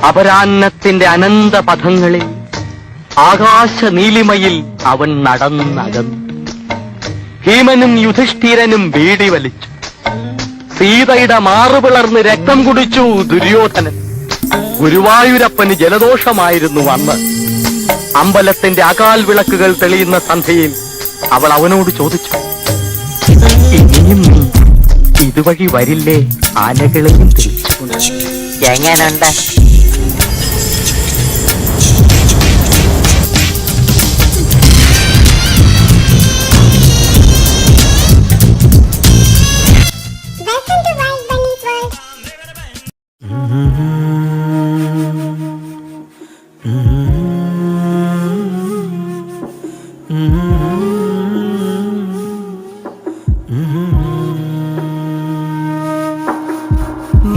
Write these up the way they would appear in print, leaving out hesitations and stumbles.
അപരാന്നത്തിന്റെ അനന്ത പഥങ്ങളിൽ ആകാശ നീലിമയിൽ അവൻ നടന്നകന്നു. ഭീമനും യുധിഷ്ഠിരനും ബീഡി വലിച്ചു. സീതയുടെ മാറുപിളർന്ന് രക്തം കുടിച്ചു ദുര്യോധനൻ. ഗുരുവായൂരപ്പന് ജലദോഷമായിരുന്നു അന്ന്. അമ്പലത്തിന്റെ അകാൽ വിളക്കുകൾ തെളിയുന്ന സന്ധ്യയിൽ അവൾ അവനോട് ചോദിച്ചു, ഇനിയും നീ ഇതുവഴി വരില്ലേ ആനകളെയും തിരിച്ചുകൊണ്ട്? എങ്ങനുണ്ട്?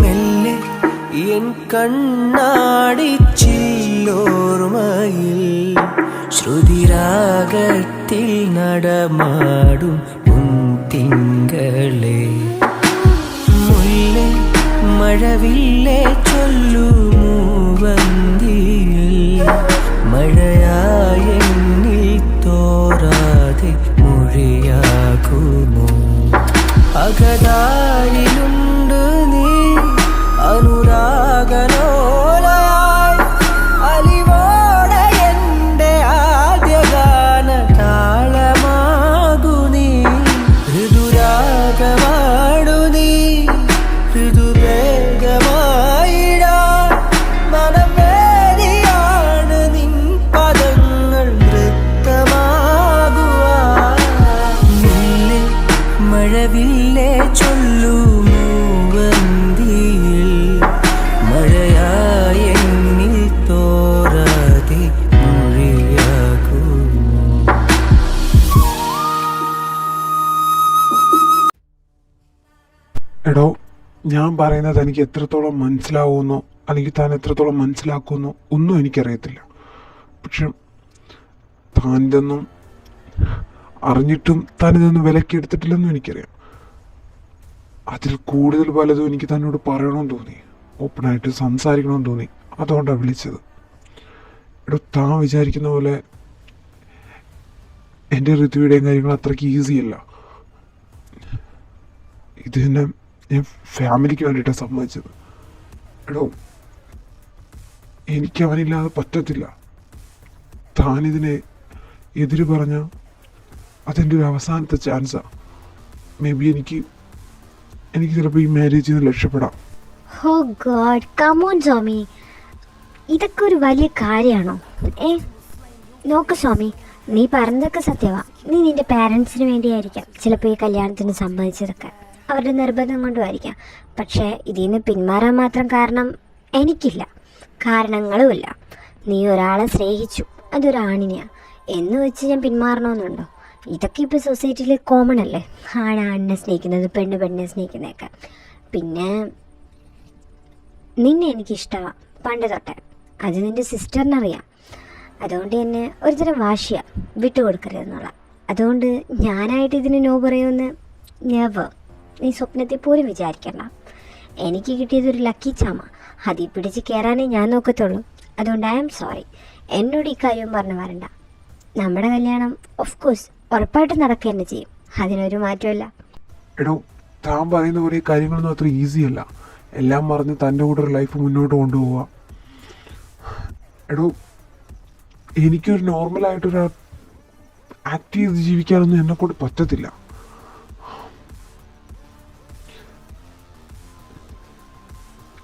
മെല്ലെ എൻ കണ്ണാടിച്ചില്ലോർമയിൽ ശ്രുതിരാഗത്തിൽ നടമാടും തിങ്കളെ, മുല്ലേ മഴവില്ലേ ചൊല്ലുമൂ വന്തിയിൽ മഴയായെന്നിൽ തോരാതെ മൊഴിയാകുമോ? അകതാരിലുണ്ട് നീ അനുരാഗലോലയായി, അലിവോടെ എൻ്റെ ആദ്യഗാന താളമാകു നീ, ഋതുരാഗമാടു നീ, ഋതുവേഗമായിടാൻ മനം വേദിയാണ് നിൻ പദങ്ങൾ നൃത്തമാകുവാൻ. നിന്നെ മഴവില്ലേ ചൊല്ലുമോ വന്തിയിൽ മഴയായെന്നിൽ തോരാതെ മൊഴിയാകുമോ? എടോ, ഞാൻ പറയുന്നത് എനിക്ക് എത്രത്തോളം മനസ്സിലാവുമെന്നോ അല്ലെങ്കിൽ താൻ എത്രത്തോളം മനസ്സിലാക്കുമെന്നോ ഒന്നും എനിക്കറിയത്തില്ല. പക്ഷെ താൻ ഇതൊന്നും അറിഞ്ഞിട്ടും താൻ ഇതൊന്നും വിലക്കെടുത്തിട്ടില്ലെന്നും എനിക്കറിയാം. അതിൽ കൂടുതൽ പലതും എനിക്ക് തന്നോട് പറയണമെന്ന് തോന്നി, ഓപ്പണായിട്ട് സംസാരിക്കണമെന്ന് തോന്നി. അതുകൊണ്ടാണ് വിളിച്ചത്. എടോ, താൻ വിചാരിക്കുന്ന പോലെ എൻ്റെ ഋതുവിയുടെയും കാര്യങ്ങൾ അത്രയ്ക്ക് ഈസിയല്ല. ഇത് തന്നെ ഞാൻ ഫാമിലിക്ക് വേണ്ടിയിട്ടാണ് സമ്മതിച്ചത്. എടോ, എനിക്ക് അവനില്ലാതെ പറ്റത്തില്ല. താനിതിനെ എതിര് പറഞ്ഞാൽ അതെൻ്റെ ഒരു അവസാനത്തെ ചാൻസാണ്. മേ ബി എനിക്ക് ചിലപ്പോൾ ഈ മാരേജിൽ നിന്ന് രക്ഷപ്പെടാം. ഓ ഗോഡ്, കം ഓൺ സ്വാമി, ഇതൊക്കെ ഒരു വലിയ കാര്യമാണോ? നോക്ക് സ്വാമി, നീ പറഞ്ഞതൊക്കെ സത്യമാ. നീ നിന്റെ പാരൻസിന് വേണ്ടിയായിരിക്കാം ചിലപ്പോൾ ഈ കല്യാണത്തിന് സമ്മതിച്ചതൊക്കെ, അവരുടെ നിർബന്ധം കൊണ്ടുമായിരിക്കാം. പക്ഷേ ഇതിൽ നിന്ന് പിന്മാറാൻ മാത്രം കാരണം എനിക്കില്ല, കാരണങ്ങളുമില്ല. നീ ഒരാളെ സ്നേഹിച്ചു, അതൊരാണിനെയാണ് എന്ന് വെച്ച് ഞാൻ പിന്മാറണമെന്നുണ്ടോ? ഇതൊക്കെ ഇപ്പോൾ സൊസൈറ്റിയിൽ കോമൺ അല്ലേ, ആണിനെ സ്നേഹിക്കുന്നത്, പെണ്ണിനെ സ്നേഹിക്കുന്നതൊക്കെ. പിന്നെ നിന്നെ എനിക്കിഷ്ടമാണ് പണ്ട് തൊട്ടേ, അത് നിൻ്റെ സിസ്റ്ററിനറിയാം. അതുകൊണ്ട് തന്നെ ഒരുതരം വാശിയാണ് വിട്ടുകൊടുക്കരുതെന്നുള്ള. അതുകൊണ്ട് ഞാനായിട്ട് ഇതിന് നോ പറയുമെന്ന് നെവർ, നീ സ്വപ്നത്തിൽ പോലും വിചാരിക്കണ്ട. എനിക്ക് കിട്ടിയതൊരു ലക്കി ചാമ, അതിൽ പിടിച്ച് കയറാനേ ഞാൻ നോക്കത്തുള്ളൂ. അതുകൊണ്ട് ഐ ആം സോറി, എന്നോട് ഈ കാര്യം പറഞ്ഞു വരണ്ട. നമ്മുടെ കല്യാണം ഓഫ് കോഴ്സ് ഉറപ്പായിട്ട് നടക്കുക തന്നെ ചെയ്യും, അതിനൊരു മാറ്റമില്ല. എടോ, താൻ പറയുന്ന പോലെ കാര്യങ്ങളൊന്നും അത്ര ഈസി അല്ല. എല്ലാം മറന്ന് തൻ്റെ കൂടെ ഒരു ലൈഫ് മുന്നോട്ട് കൊണ്ടുപോവുക. എടോ, എനിക്കൊരു നോർമലായിട്ടൊരു ആക്ട് ചെയ്ത് ജീവിക്കാനൊന്നും എന്നെക്കൊണ്ട് പറ്റത്തില്ല.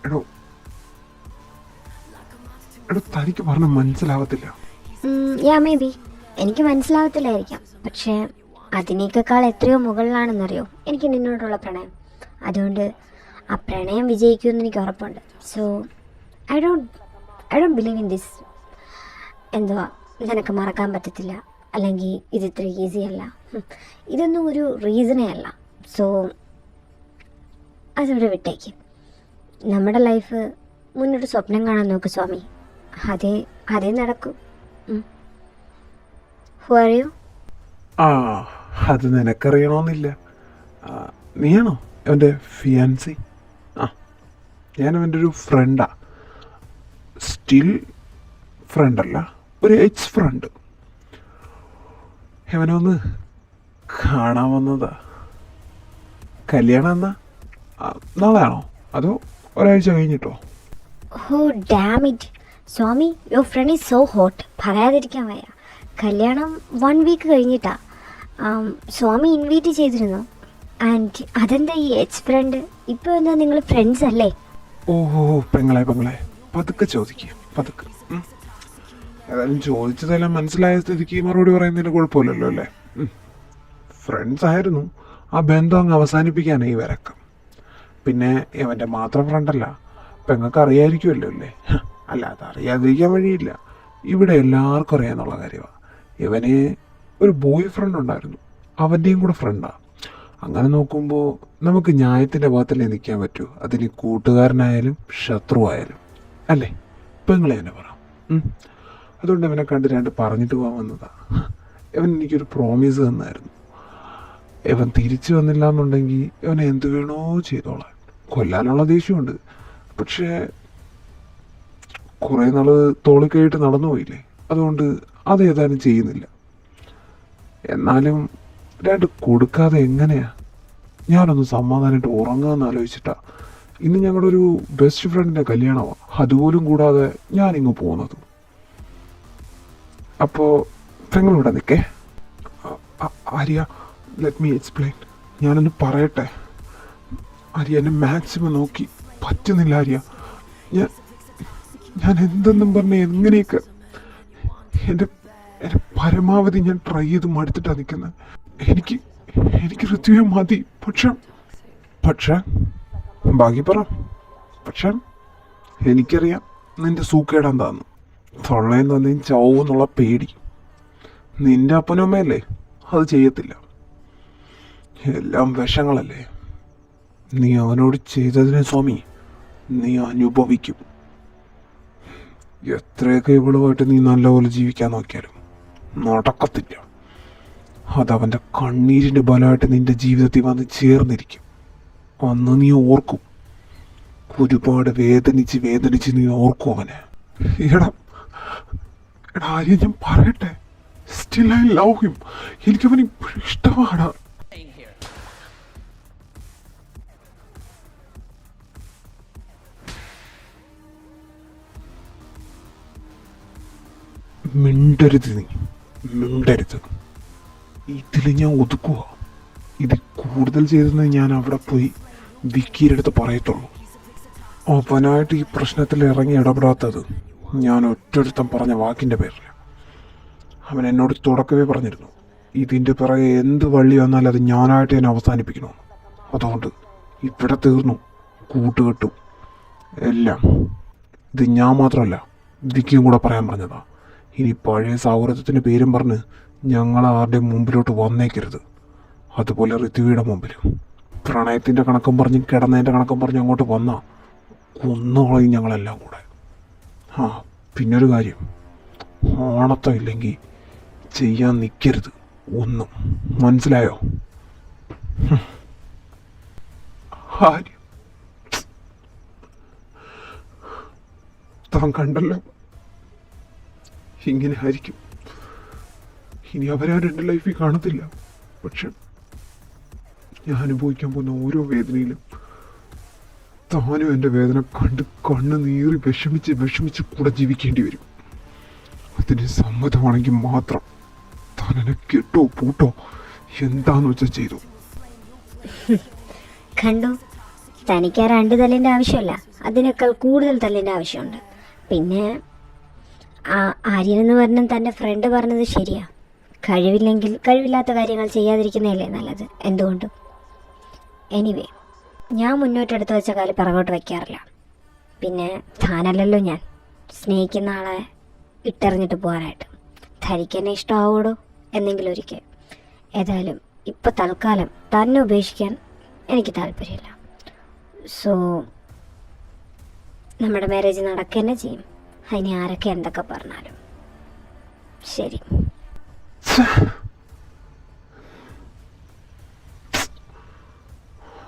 എടോ, തനിക്ക് പറഞ്ഞാൽ മനസ്സിലാവത്തില്ല. മേ ബി എനിക്ക് മനസ്സിലാവത്തില്ലായിരിക്കാം, പക്ഷേ അതിനേക്കാൾ എത്രയോ മുകളിലാണെന്നറിയോ എനിക്ക് നിന്നോടുള്ള പ്രണയം. അതുകൊണ്ട് ആ പ്രണയം വിജയിക്കുമെന്ന് എനിക്ക് ഉറപ്പുണ്ട്. So I don't believe in this. എന്തുവാ നിനക്ക് മറക്കാൻ പറ്റത്തില്ല, അല്ലെങ്കിൽ ഇത് ഇത്ര ഈസി അല്ല, ഇതൊന്നും ഒരു റീസണേ അല്ല. സോ അതിവിടെ വിട്ടേക്ക്. നമ്മുടെ ലൈഫ് മുന്നോട്ട് സ്വപ്നം കാണാൻ നോക്ക് സ്വാമി, അതേ നടക്കൂ. Who are you? അത് നിനക്കറിയണമെന്നില്ല. നീയാണോ അവൻ്റെ ഫിയാൻസി? ഞാൻ അവൻ്റെ ഒരു ഫ്രണ്ടാ. സ്റ്റിൽ ഫ്രണ്ട് അല്ല, ഒരു എക്സ് ഫ്രണ്ട്. ഇവനൊന്ന് കാണാൻ വന്നതാ. കല്യാണം എന്നാ? നാളെയാണോ അതോ ഒരാഴ്ച കഴിഞ്ഞിട്ടോ? Oh damn it Swami, your friend is so hot. പറയാതിരിക്കാൻ വയ്യ. കല്യാണം 1 വീക്ക് കഴിഞ്ഞിട്ടാ. സ്വാമി ഇൻവൈറ്റ് ചെയ്തിരുന്നു. ആൻഡ് അതെന്താ ഈ എച്ച് ഫ്രണ്ട്? ഇപ്പോൾ എന്താ നിങ്ങൾ ഫ്രണ്ട്സ് അല്ലേ? ഓഹോ പെങ്ങളെ പതുക്കെ ചോദിക്കുക, പതുക്കെ. ഏതായാലും ചോദിച്ചതെല്ലാം മനസ്സിലായ സ്ഥിതിക്ക് മറുപടി പറയുന്നതിന് കുഴപ്പമില്ലല്ലോ അല്ലേ? ഫ്രണ്ട്സ് ആയിരുന്നു. ആ ബന്ധം അങ്ങ് അവസാനിപ്പിക്കാനായി വരക്കം. പിന്നെ ഇവൻ്റെ മാത്രം ഫ്രണ്ടല്ല, പെങ്ങൾക്ക് അറിയായിരിക്കുമല്ലോ അല്ലേ? അല്ലാതെ അറിയാതിരിക്കാൻ വഴിയില്ല. ഇവിടെ എല്ലാവർക്കും അറിയാന്നുള്ള കാര്യമാണ്. ഇവന് ഒരു ബോയ് ഫ്രണ്ട് ഉണ്ടായിരുന്നു, അവൻ്റെയും കൂടെ ഫ്രണ്ടാണ്. അങ്ങനെ നോക്കുമ്പോൾ നമുക്ക് ന്യായത്തിൻ്റെ ഭാഗത്തല്ലേ നിൽക്കാൻ പറ്റൂ. അതിന് കൂട്ടുകാരനായാലും ശത്രുവായാലും അല്ലേ? പെങ്ങളെ തന്നെ പറ. അതുകൊണ്ട് ഇവനെ കണ്ട് രണ്ട് പറഞ്ഞിട്ട് പോകാൻ വന്നതാണ്. ഇവൻ എനിക്കൊരു പ്രോമിസ് തന്നായിരുന്നു. ഇവൻ തിരിച്ചു വന്നില്ല എന്നുണ്ടെങ്കിൽ ഇവനെ എന്ത് വേണോ ചെയ്തോളാം. കൊല്ലാനുള്ള ദേഷ്യമുണ്ട്. പക്ഷേ കുറേ നാൾ തോളിക്കൈയിട്ട് നടന്നു പോയില്ലേ, അതുകൊണ്ട് അതേതായാലും ചെയ്യുന്നില്ല. എന്നാലും രണ്ട് കൊടുക്കാതെ എങ്ങനെയാ? ഞാനൊന്ന് സമാധാനമായിട്ട് ഉറങ്ങാമെന്ന് ആലോചിച്ചിട്ടാ ഇന്ന് ഞങ്ങളുടെ ഒരു ബെസ്റ്റ് ഫ്രണ്ടിൻ്റെ കല്യാണമാണ്. അതുപോലും കൂടാതെ ഞാനിങ്ങ് പോകുന്നത്. അപ്പോൾ പെങ്ങളിവിടെ നിൽക്കേ. Arya, let me explain. ഞാനൊന്ന് പറയട്ടെ. ആര്യ എന്നെ മാക്സിമം നോക്കി. പറ്റുന്നില്ല ആര്യ. ഞാൻ എന്തെന്നും പറഞ്ഞ് എങ്ങനെയൊക്കെ എൻ്റെ പരമാവധി ഞാൻ ട്രൈ ചെയ്ത് മടുത്തിട്ടാണ് നിൽക്കുന്നത്. എനിക്ക് ഋതുവേ മതി. പക്ഷേ ബാക്കി പറ. പക്ഷെ എനിക്കറിയാം നിന്റെ സൂക്കേടെന്താന്ന്. തൊള്ളയും തന്നെയും ചാവൂന്നുള്ള പേടി. നിന്റെ അപ്പനും അമ്മയല്ലേ, അത് ചെയ്യത്തില്ല. എല്ലാം വിഷങ്ങളല്ലേ. നീ അവനോട് ചെയ്തതിനെ സ്വാമി നീ അനുഭവിക്കും. എത്രയൊക്കെ ഇവളുമായിട്ട് നീ നല്ലപോലെ ജീവിക്കാൻ നോക്കിയാലും നടക്കത്തില്ല. അതവൻ്റെ കണ്ണീരിൻ്റെ ബലമായിട്ട് നിന്റെ ജീവിതത്തിൽ വന്ന് ചേർന്നിരിക്കും. അന്ന് നീ ഓർക്കും. ഒരുപാട് വേദനിച്ച് നീ ഓർക്കും അവനെ. എടാ ആര്യ, ഞാൻ പറയട്ടെ. Still I love him. എനിക്കവന് ഇപ്പോഴും ഇഷ്ടമാണ്. മിണ്ടരുത്, നീ മിണ്ടരുത്. ഇതിൽ ഞാൻ ഒതുക്കുക. ഇത് കൂടുതൽ ചെയ്തെന്ന് ഞാൻ അവിടെ പോയി വിക്കിയുടെ അടുത്ത് പറയത്തുള്ളൂ. അവനായിട്ട് ഈ പ്രശ്നത്തിൽ ഇറങ്ങി ഇടപെടാത്തത് ഞാൻ ഒറ്റൊരുത്തം പറഞ്ഞ വാക്കിൻ്റെ പേരിൽ. അവൻ എന്നോട് തുടക്കമേ പറഞ്ഞിരുന്നു, ഇതിൻ്റെ പിറകെ എന്ത് വള്ളി വന്നാലും അത് ഞാനായിട്ട് ഞാൻ അവസാനിപ്പിക്കണമെന്ന്. അതുകൊണ്ട് ഇവിടെ തീർന്നു കൂട്ടുകെട്ടും എല്ലാം. ഇത് ഞാൻ മാത്രമല്ല, വിക്കിയും കൂടെ പറയാൻ പറഞ്ഞതാ. ഇനി പഴയ സൗഹൃദത്തിൻ്റെ പേരും പറഞ്ഞ് ഞങ്ങളാരുടെയും മുമ്പിലോട്ട് വന്നേക്കരുത്. അതുപോലെ ഋതുവിയുടെ മുമ്പിലും. പ്രണയത്തിൻ്റെ കണക്കും പറഞ്ഞ് കിടന്നതിൻ്റെ കണക്കും പറഞ്ഞ് അങ്ങോട്ട് വന്നാൽ കൊന്നുകളയും ഞങ്ങളെല്ലാം കൂടെ. പിന്നൊരു കാര്യം, ഓണത്തം ഇല്ലെങ്കിൽ ചെയ്യാൻ നിൽക്കരുത് ഒന്നും. മനസ്സിലായോ? താൻ കണ്ടല്ലോ, ഇങ്ങനെ ആയിരിക്കും. ഇനി അവരാരും എൻ്റെ ലൈഫിൽ കാണത്തില്ല. പക്ഷെ ഞാൻ അനുഭവിക്കാൻ പോകുന്ന ഓരോ വേദനയിലും താനും എൻ്റെ വേദന കണ്ട് കണ്ണ് നീറി വിഷമിച്ച് കൂടെ ജീവിക്കേണ്ടി വരും. അതിന് സമ്മതമാണെങ്കിൽ മാത്രം താൻ എന്നെ കെട്ടോ പൂട്ടോ എന്താന്ന് വെച്ചാൽ ചെയ്തു. കണ്ടു, തനിക്ക് ആ 2 തല്ലിൻ്റെ ആവശ്യമല്ല, അതിനേക്കാൾ കൂടുതൽ തല്ലിൻ്റെ ആവശ്യമുണ്ട്. പിന്നെ ആര്യനെന്ന് പറഞ്ഞ തൻ്റെ ഫ്രണ്ട് പറഞ്ഞത് ശരിയാ. കഴിവില്ലെങ്കിൽ കഴിവില്ലാത്ത കാര്യങ്ങൾ ചെയ്യാതിരിക്കുന്നതല്ലേ നല്ലത് എന്തുകൊണ്ടും. എനിവേ, ഞാൻ മുന്നോട്ടെടുത്ത് വെച്ച കാലം പിറകോട്ട് വയ്ക്കാറില്ല. പിന്നെ താനല്ലല്ലോ ഞാൻ സ്നേഹിക്കുന്ന ആളെ ഇട്ടെറിഞ്ഞിട്ട് പോകാനായിട്ട്. ധരിക്കെന്നെ ഇഷ്ടമാവൂടോ എന്നെങ്കിലും ഒരിക്കൽ. ഏതായാലും ഇപ്പം തൽക്കാലം തന്നെ ഉപേക്ഷിക്കാൻ എനിക്ക് താല്പര്യമില്ല. സോ നമ്മുടെ മാരേജ് നടക്കുക തന്നെ ചെയ്യും. അതിന് ആരൊക്കെ എന്തൊക്കെ പറഞ്ഞാലും ശരി.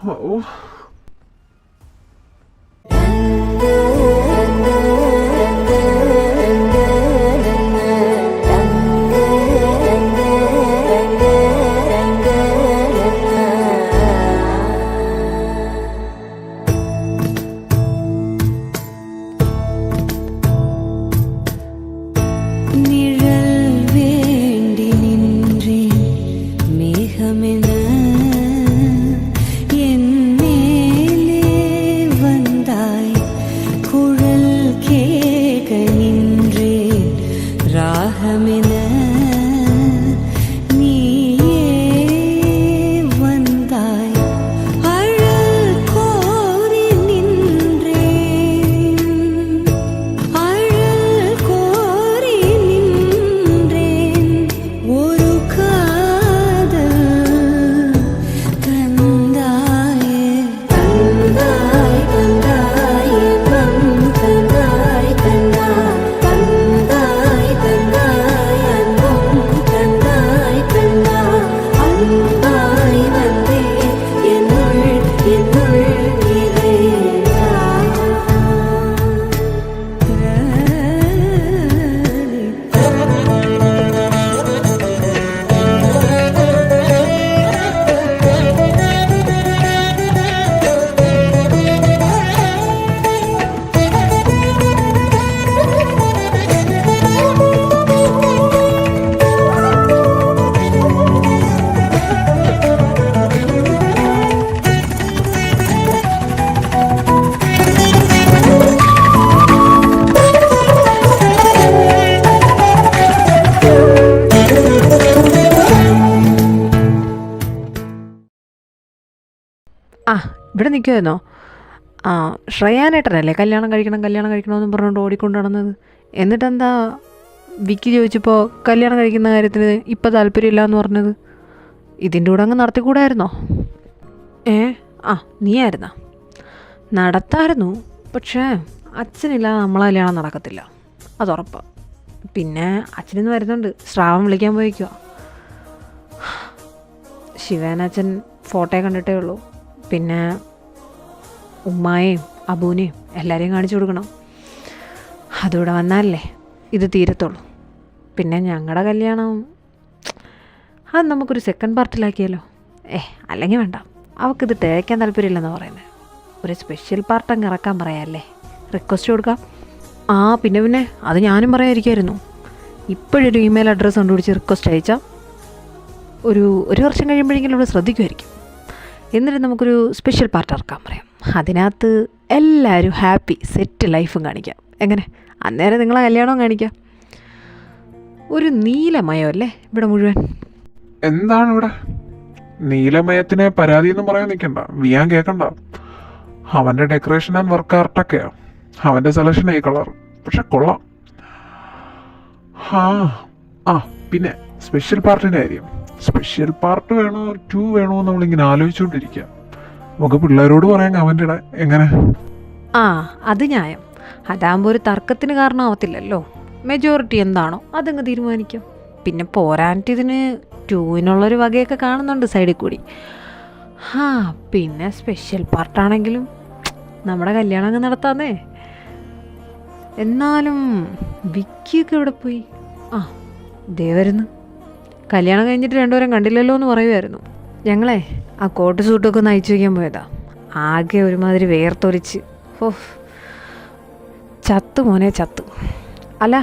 ഓ வானமென நீயே வந்தாய். அழல் கோரி நின்றேன், அழல் கோரி நின்றேன். ஒரு காதல் தந்தாயே, தந்தாய் தந்தாய் இன்பம் தந்தாய் தந்தாய் தந்தாய் தந்தாய் அன்பும் தந்தாய் தந்தாய். அன்பாய் வந்தே என்னுள் என்னுள் ആ ഇവിടെ നിൽക്കുമായിരുന്നോ? ആ ശ്രേയാനേട്ടനല്ലേ കല്യാണം കഴിക്കണമെന്ന് പറഞ്ഞുകൊണ്ട് ഓടിക്കൊണ്ട് നടന്നത്. എന്നിട്ടെന്താ വിക്കി ചോദിച്ചപ്പോൾ കല്യാണം കഴിക്കുന്ന കാര്യത്തിന് ഇപ്പം താല്പര്യമില്ല എന്ന് പറഞ്ഞത്? ഇതിൻ്റെ കൂടെ അങ്ങ് നടത്തിക്കൂടായിരുന്നോ? ആ നീയായിരുന്നാ? നടത്തായിരുന്നു, പക്ഷേ അച്ഛനില്ലാതെ നമ്മളെ കല്യാണം നടക്കത്തില്ല, അതുറപ്പാണ്. പിന്നെ അച്ഛനിന്ന് വരുന്നുണ്ട്, ശ്രാവൺ വിളിക്കാൻ പോയിക്കുക. ശിവേനച്ഛൻ ഫോട്ടോ കണ്ടിട്ടേ ഉള്ളൂ. പിന്നെ ഉമ്മായെയും അബൂനെയും എല്ലാവരെയും കാണിച്ചു കൊടുക്കണം. അതിവിടെ വന്നാലല്ലേ ഇത് തീരത്തുള്ളൂ. പിന്നെ ഞങ്ങളുടെ കല്യാണം അത് നമുക്കൊരു സെക്കൻഡ് പാർട്ടിലാക്കിയാലോ? അല്ലെങ്കിൽ വേണ്ട, അവൾക്കിത് തേക്കാൻ താല്പര്യമില്ലെന്നാണ് പറയുന്നത്. ഒരു സ്പെഷ്യൽ പാർട്ട് അങ്ങ് ഇറക്കാൻ പറയാമല്ലേ, റിക്വസ്റ്റ് കൊടുക്കാം. പിന്നെ അത് ഞാനും പറയാതിരിക്കുമായിരുന്നു. ഇപ്പോഴൊരു ഇമെയിൽ അഡ്രസ്സ് കണ്ടുപിടിച്ച് റിക്വസ്റ്റ് അയച്ചാൽ ഒരു വർഷം കഴിയുമ്പോഴെങ്കിലും ഇവിടെ ശ്രദ്ധിക്കുമായിരിക്കും. എന്നിട്ട് നമുക്കൊരു സ്പെഷ്യൽ പാർട്ട് ഇറക്കാൻ പറയാം. അതിനകത്ത് എല്ലാവരും ഹാപ്പി സെറ്റ് ലൈഫും കാണിക്കാം. എങ്ങനെ? അന്നേരം നിങ്ങളെ കല്യാണവും കാണിക്കാം. ഒരു നീലമയം അല്ലേ ഇവിടെ മുഴുവൻ? എന്താണ് ഇവിടെ നീലമയത്തിനെ പരാതി എന്നും പറയാൻ നിൽക്കണ്ട, വിയാൻ കേൾക്കണ്ട. അവന്റെ ഡെക്കറേഷൻ ആൻഡ് വർക്ക് ആർട്ടൊക്കെയാ അവന്റെ സെലക്ഷൻ ഈ കളർ, പക്ഷെ കൊള്ളാം. പിന്നെ സ്പെഷ്യൽ പാർട്ടിന്റെ കാര്യം, സ്പെഷ്യൽ പാർട്ട് വേണോ 2 വേണോ നമ്മളിങ്ങനെ ആലോചിച്ചുകൊണ്ടിരിക്കുക. നമുക്ക് പിള്ളേരോട് പറയാൻ അവൻ്റെ ഇട എങ്ങനെ? അത് ന്യായം. അതാകുമ്പോൾ ഒരു തർക്കത്തിന് കാരണമാവത്തില്ലല്ലോ. മെജോറിറ്റി എന്താണോ അതങ്ങ് തീരുമാനിക്കാം. പിന്നെ പോരാനിട്ടിതിന് 2-നുള്ളൊരു വകയൊക്കെ കാണുന്നുണ്ട് സൈഡിൽ കൂടി. പിന്നെ സ്പെഷ്യൽ പാർട്ടാണെങ്കിലും നമ്മുടെ കല്യാണം അങ്ങ് നടത്താന്നേ. എന്നാലും വിക്കിയൊക്കെ എവിടെ പോയി? ദേ വരുന്നു. കല്യാണം കഴിഞ്ഞിട്ട് 2 പേരും കണ്ടില്ലല്ലോ എന്ന് പറയുമായിരുന്നു. ഞങ്ങളെ ആ കോട്ട് സൂട്ടൊക്കെ ഒന്ന് അയച്ചു വയ്ക്കാൻ പോയതാ. ആകെ ഒരുമാതിരി വേർത്തൊലിച്ച് ചത്തു മോനെ ചത്തു. അല്ല,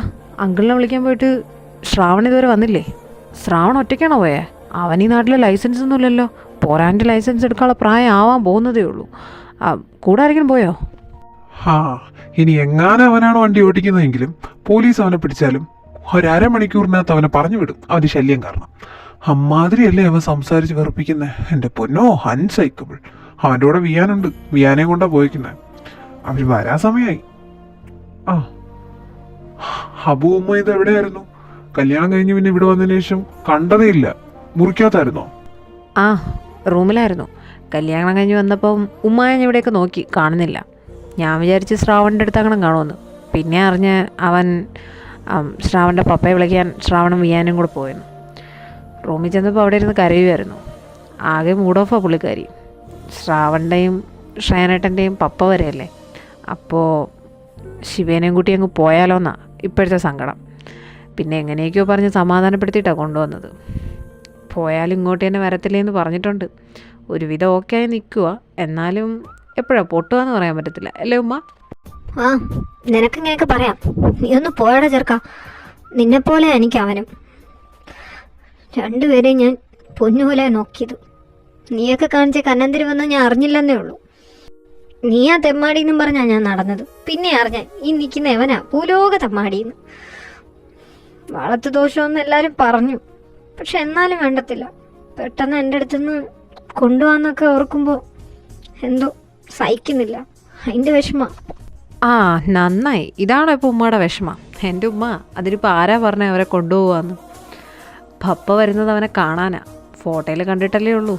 അങ്കിളിനെ വിളിക്കാൻ പോയിട്ട് ശ്രാവൺ ഇതുവരെ വന്നില്ലേ? ശ്രാവൺ ഒറ്റയ്ക്കാണോ പോയേ? അവൻ ഈ നാട്ടിലെ ലൈസൻസ് ഒന്നുമില്ലല്ലോ. പോരാൻ്റെ ലൈസൻസ് എടുക്കാനുള്ള പ്രായം ആവാൻ പോകുന്നതേ ഉള്ളൂ. കൂടെ ആരെങ്കിലും പോയോ? ഇനി എങ്ങാനും അവനാണ് വണ്ടി ഓടിക്കുന്നതെങ്കിലും പോലീസ് അവനെ പിടിച്ചാലും 1/2 മണിക്കൂറിനകത്ത് അവനെ പറഞ്ഞു വിടും, അവൻ്റെ ശല്യം കാരണം. അമ്മാതിരിയല്ലേ അവൻ സംസാരിച്ച് വെറുപ്പിക്കുന്നത്. എൻ്റെ പൊന്നോ, അൺസൈക്കബിൾ. അവൻ്റെ കൂടെ വിയാനുണ്ട്, വിയാനെ കൊണ്ടാ പോയിക്കുന്നത്. അവർ വരാൻ സമയമായി. ഹബു ഉമ്മ ഇത് എവിടെയായിരുന്നു? കല്യാണം കഴിഞ്ഞ് പിന്നെ ഇവിടെ വന്നതിന് ശേഷം കണ്ടതേ ഇല്ല. മുറിക്കാത്തായിരുന്നോ? റൂമിലായിരുന്നു. കല്യാണം കഴിഞ്ഞ് വന്നപ്പം ഉമ്മായ ഇവിടെയൊക്കെ നോക്കി, കാണുന്നില്ല. ഞാൻ വിചാരിച്ച് ശ്രാവണിൻ്റെ അടുത്ത് അങ്ങനെ കാണുമെന്ന്. പിന്നെ അറിഞ്ഞ് അവൻ ശ്രാവണിൻ്റെ പപ്പയെ വിളിക്കാൻ ശ്രാവണും വിയാനും കൂടെ പോയിരുന്നു. റൂമിൽ ചെന്നപ്പോൾ അവിടെ ഇരുന്ന് കരയുമായിരുന്നു. ആകെ മൂഡ് ഓഫാണ് പുള്ളിക്കാരി. ശ്രാവണിൻ്റെയും ഷയനേട്ടൻ്റെയും പപ്പ വരെയല്ലേ. അപ്പോൾ ശിവേനെയും കൂട്ടി അങ്ങ് പോയാലോ എന്നാ ഇപ്പോഴത്തെ സങ്കടം. പിന്നെ എങ്ങനെയൊക്കെയോ പറഞ്ഞ് സമാധാനപ്പെടുത്തിയിട്ടാണ് കൊണ്ടുവന്നത്. പോയാലും ഇങ്ങോട്ട് തന്നെ വരത്തില്ലേന്ന് പറഞ്ഞിട്ടുണ്ട്. ഒരുവിധം ഓക്കെ ആയി നിൽക്കുക. എന്നാലും എപ്പോഴാണ് പൊട്ടുകയെന്ന് പറയാൻ പറ്റത്തില്ല, അല്ലേ ഉമ്മ? നിനക്കിങ്ങനെയൊക്കെ പറയാം. നീ ഒന്ന് പോയടാ ചെറുക്ക. നിന്നെപ്പോലെ എനിക്ക് അവനും. 2 പേരെയും ഞാൻ പൊന്നുപോലെ നോക്കിയത്. നീയൊക്കെ കാണിച്ച കന്നന്തിരിവെന്ന് ഞാൻ അറിഞ്ഞില്ലെന്നേ ഉള്ളൂ. നീ ആ തെമ്മാടിയെന്നും പറഞ്ഞാ ഞാൻ നടന്നത്. പിന്നെ അറിഞ്ഞ ഈ നിൽക്കുന്ന എവനാ ഭൂലോക തെമ്മാടിയെന്ന്. വളർത്തു ദോഷമെന്ന് എല്ലാവരും പറഞ്ഞു. പക്ഷെ എന്നാലും വേണ്ടത്തില്ല. പെട്ടെന്ന് എൻ്റെ അടുത്തുനിന്ന് കൊണ്ടുപോകാന്നൊക്കെ ഓർക്കുമ്പോൾ എന്തോ സഹിക്കുന്നില്ല. അതിൻ്റെ വിഷമം. ആ നന്നായി. ഇതാണ് ഇപ്പോൾ ഉമ്മയുടെ വിഷമം. എൻ്റെ ഉമ്മ അതിലിപ്പോൾ ആരാ പറഞ്ഞേ അവരെ കൊണ്ടുപോകാമെന്ന്? പപ്പ വരുന്നത് അവനെ കാണാനാ. ഫോട്ടോയിൽ കണ്ടിട്ടല്ലേ ഉള്ളൂ,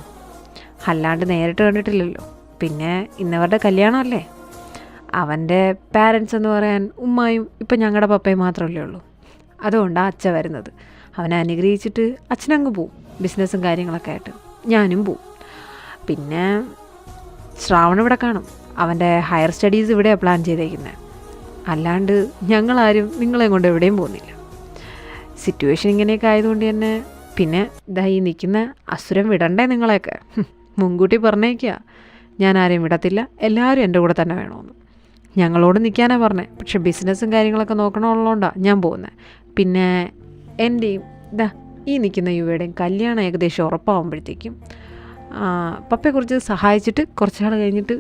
അല്ലാണ്ട് നേരിട്ട് കണ്ടിട്ടില്ലല്ലോ. പിന്നെ ഇന്നവരുടെ കല്യാണമല്ലേ. അവൻ്റെ പാരൻസ് എന്ന് പറയാൻ ഉമ്മയും ഇപ്പം ഞങ്ങളുടെ പപ്പയും മാത്രമല്ലേ ഉള്ളൂ. അതുകൊണ്ടാണ് അച്ഛൻ വരുന്നത്. അവനെ അനുഗ്രഹിച്ചിട്ട് അച്ഛനങ്ങ് പോവും, ബിസിനസ്സും കാര്യങ്ങളൊക്കെ ആയിട്ട്. ഞാനും പോവും. പിന്നെ ശ്രാവണം ഇവിടെ കാണും. അവൻ്റെ ഹയർ സ്റ്റഡീസ് ഇവിടെയാണ് പ്ലാൻ ചെയ്തേക്കുന്നത്. അല്ലാണ്ട് ഞങ്ങളാരും നിങ്ങളെ കൊണ്ട് എവിടെയും പോകുന്നില്ല. സിറ്റുവേഷൻ ഇങ്ങനെയൊക്കെ ആയതുകൊണ്ട് തന്നെ. പിന്നെ ഇതാ ഈ നിൽക്കുന്ന അസുരം വിടണ്ടേ നിങ്ങളെയൊക്കെ? മുൻകൂട്ടി പറഞ്ഞേക്കുക, ഞാൻ ആരെയും വിടത്തില്ല, എല്ലാവരും എൻ്റെ കൂടെ തന്നെ വേണമെന്ന്. ഞങ്ങളോട് നിൽക്കാനാണ് പറഞ്ഞത്. പക്ഷെ ബിസിനസ്സും കാര്യങ്ങളൊക്കെ നോക്കണമുള്ളതുകൊണ്ടാണ് ഞാൻ പോകുന്നത്. പിന്നെ എൻ്റെയും ഇതാ ഈ നിൽക്കുന്ന യുവയുടെയും കല്യാണം ഏകദേശം ഉറപ്പാകുമ്പോഴത്തേക്കും പപ്പയെക്കുറിച്ച് സഹായിച്ചിട്ട് കുറച്ചാൾ കഴിഞ്ഞിട്ട്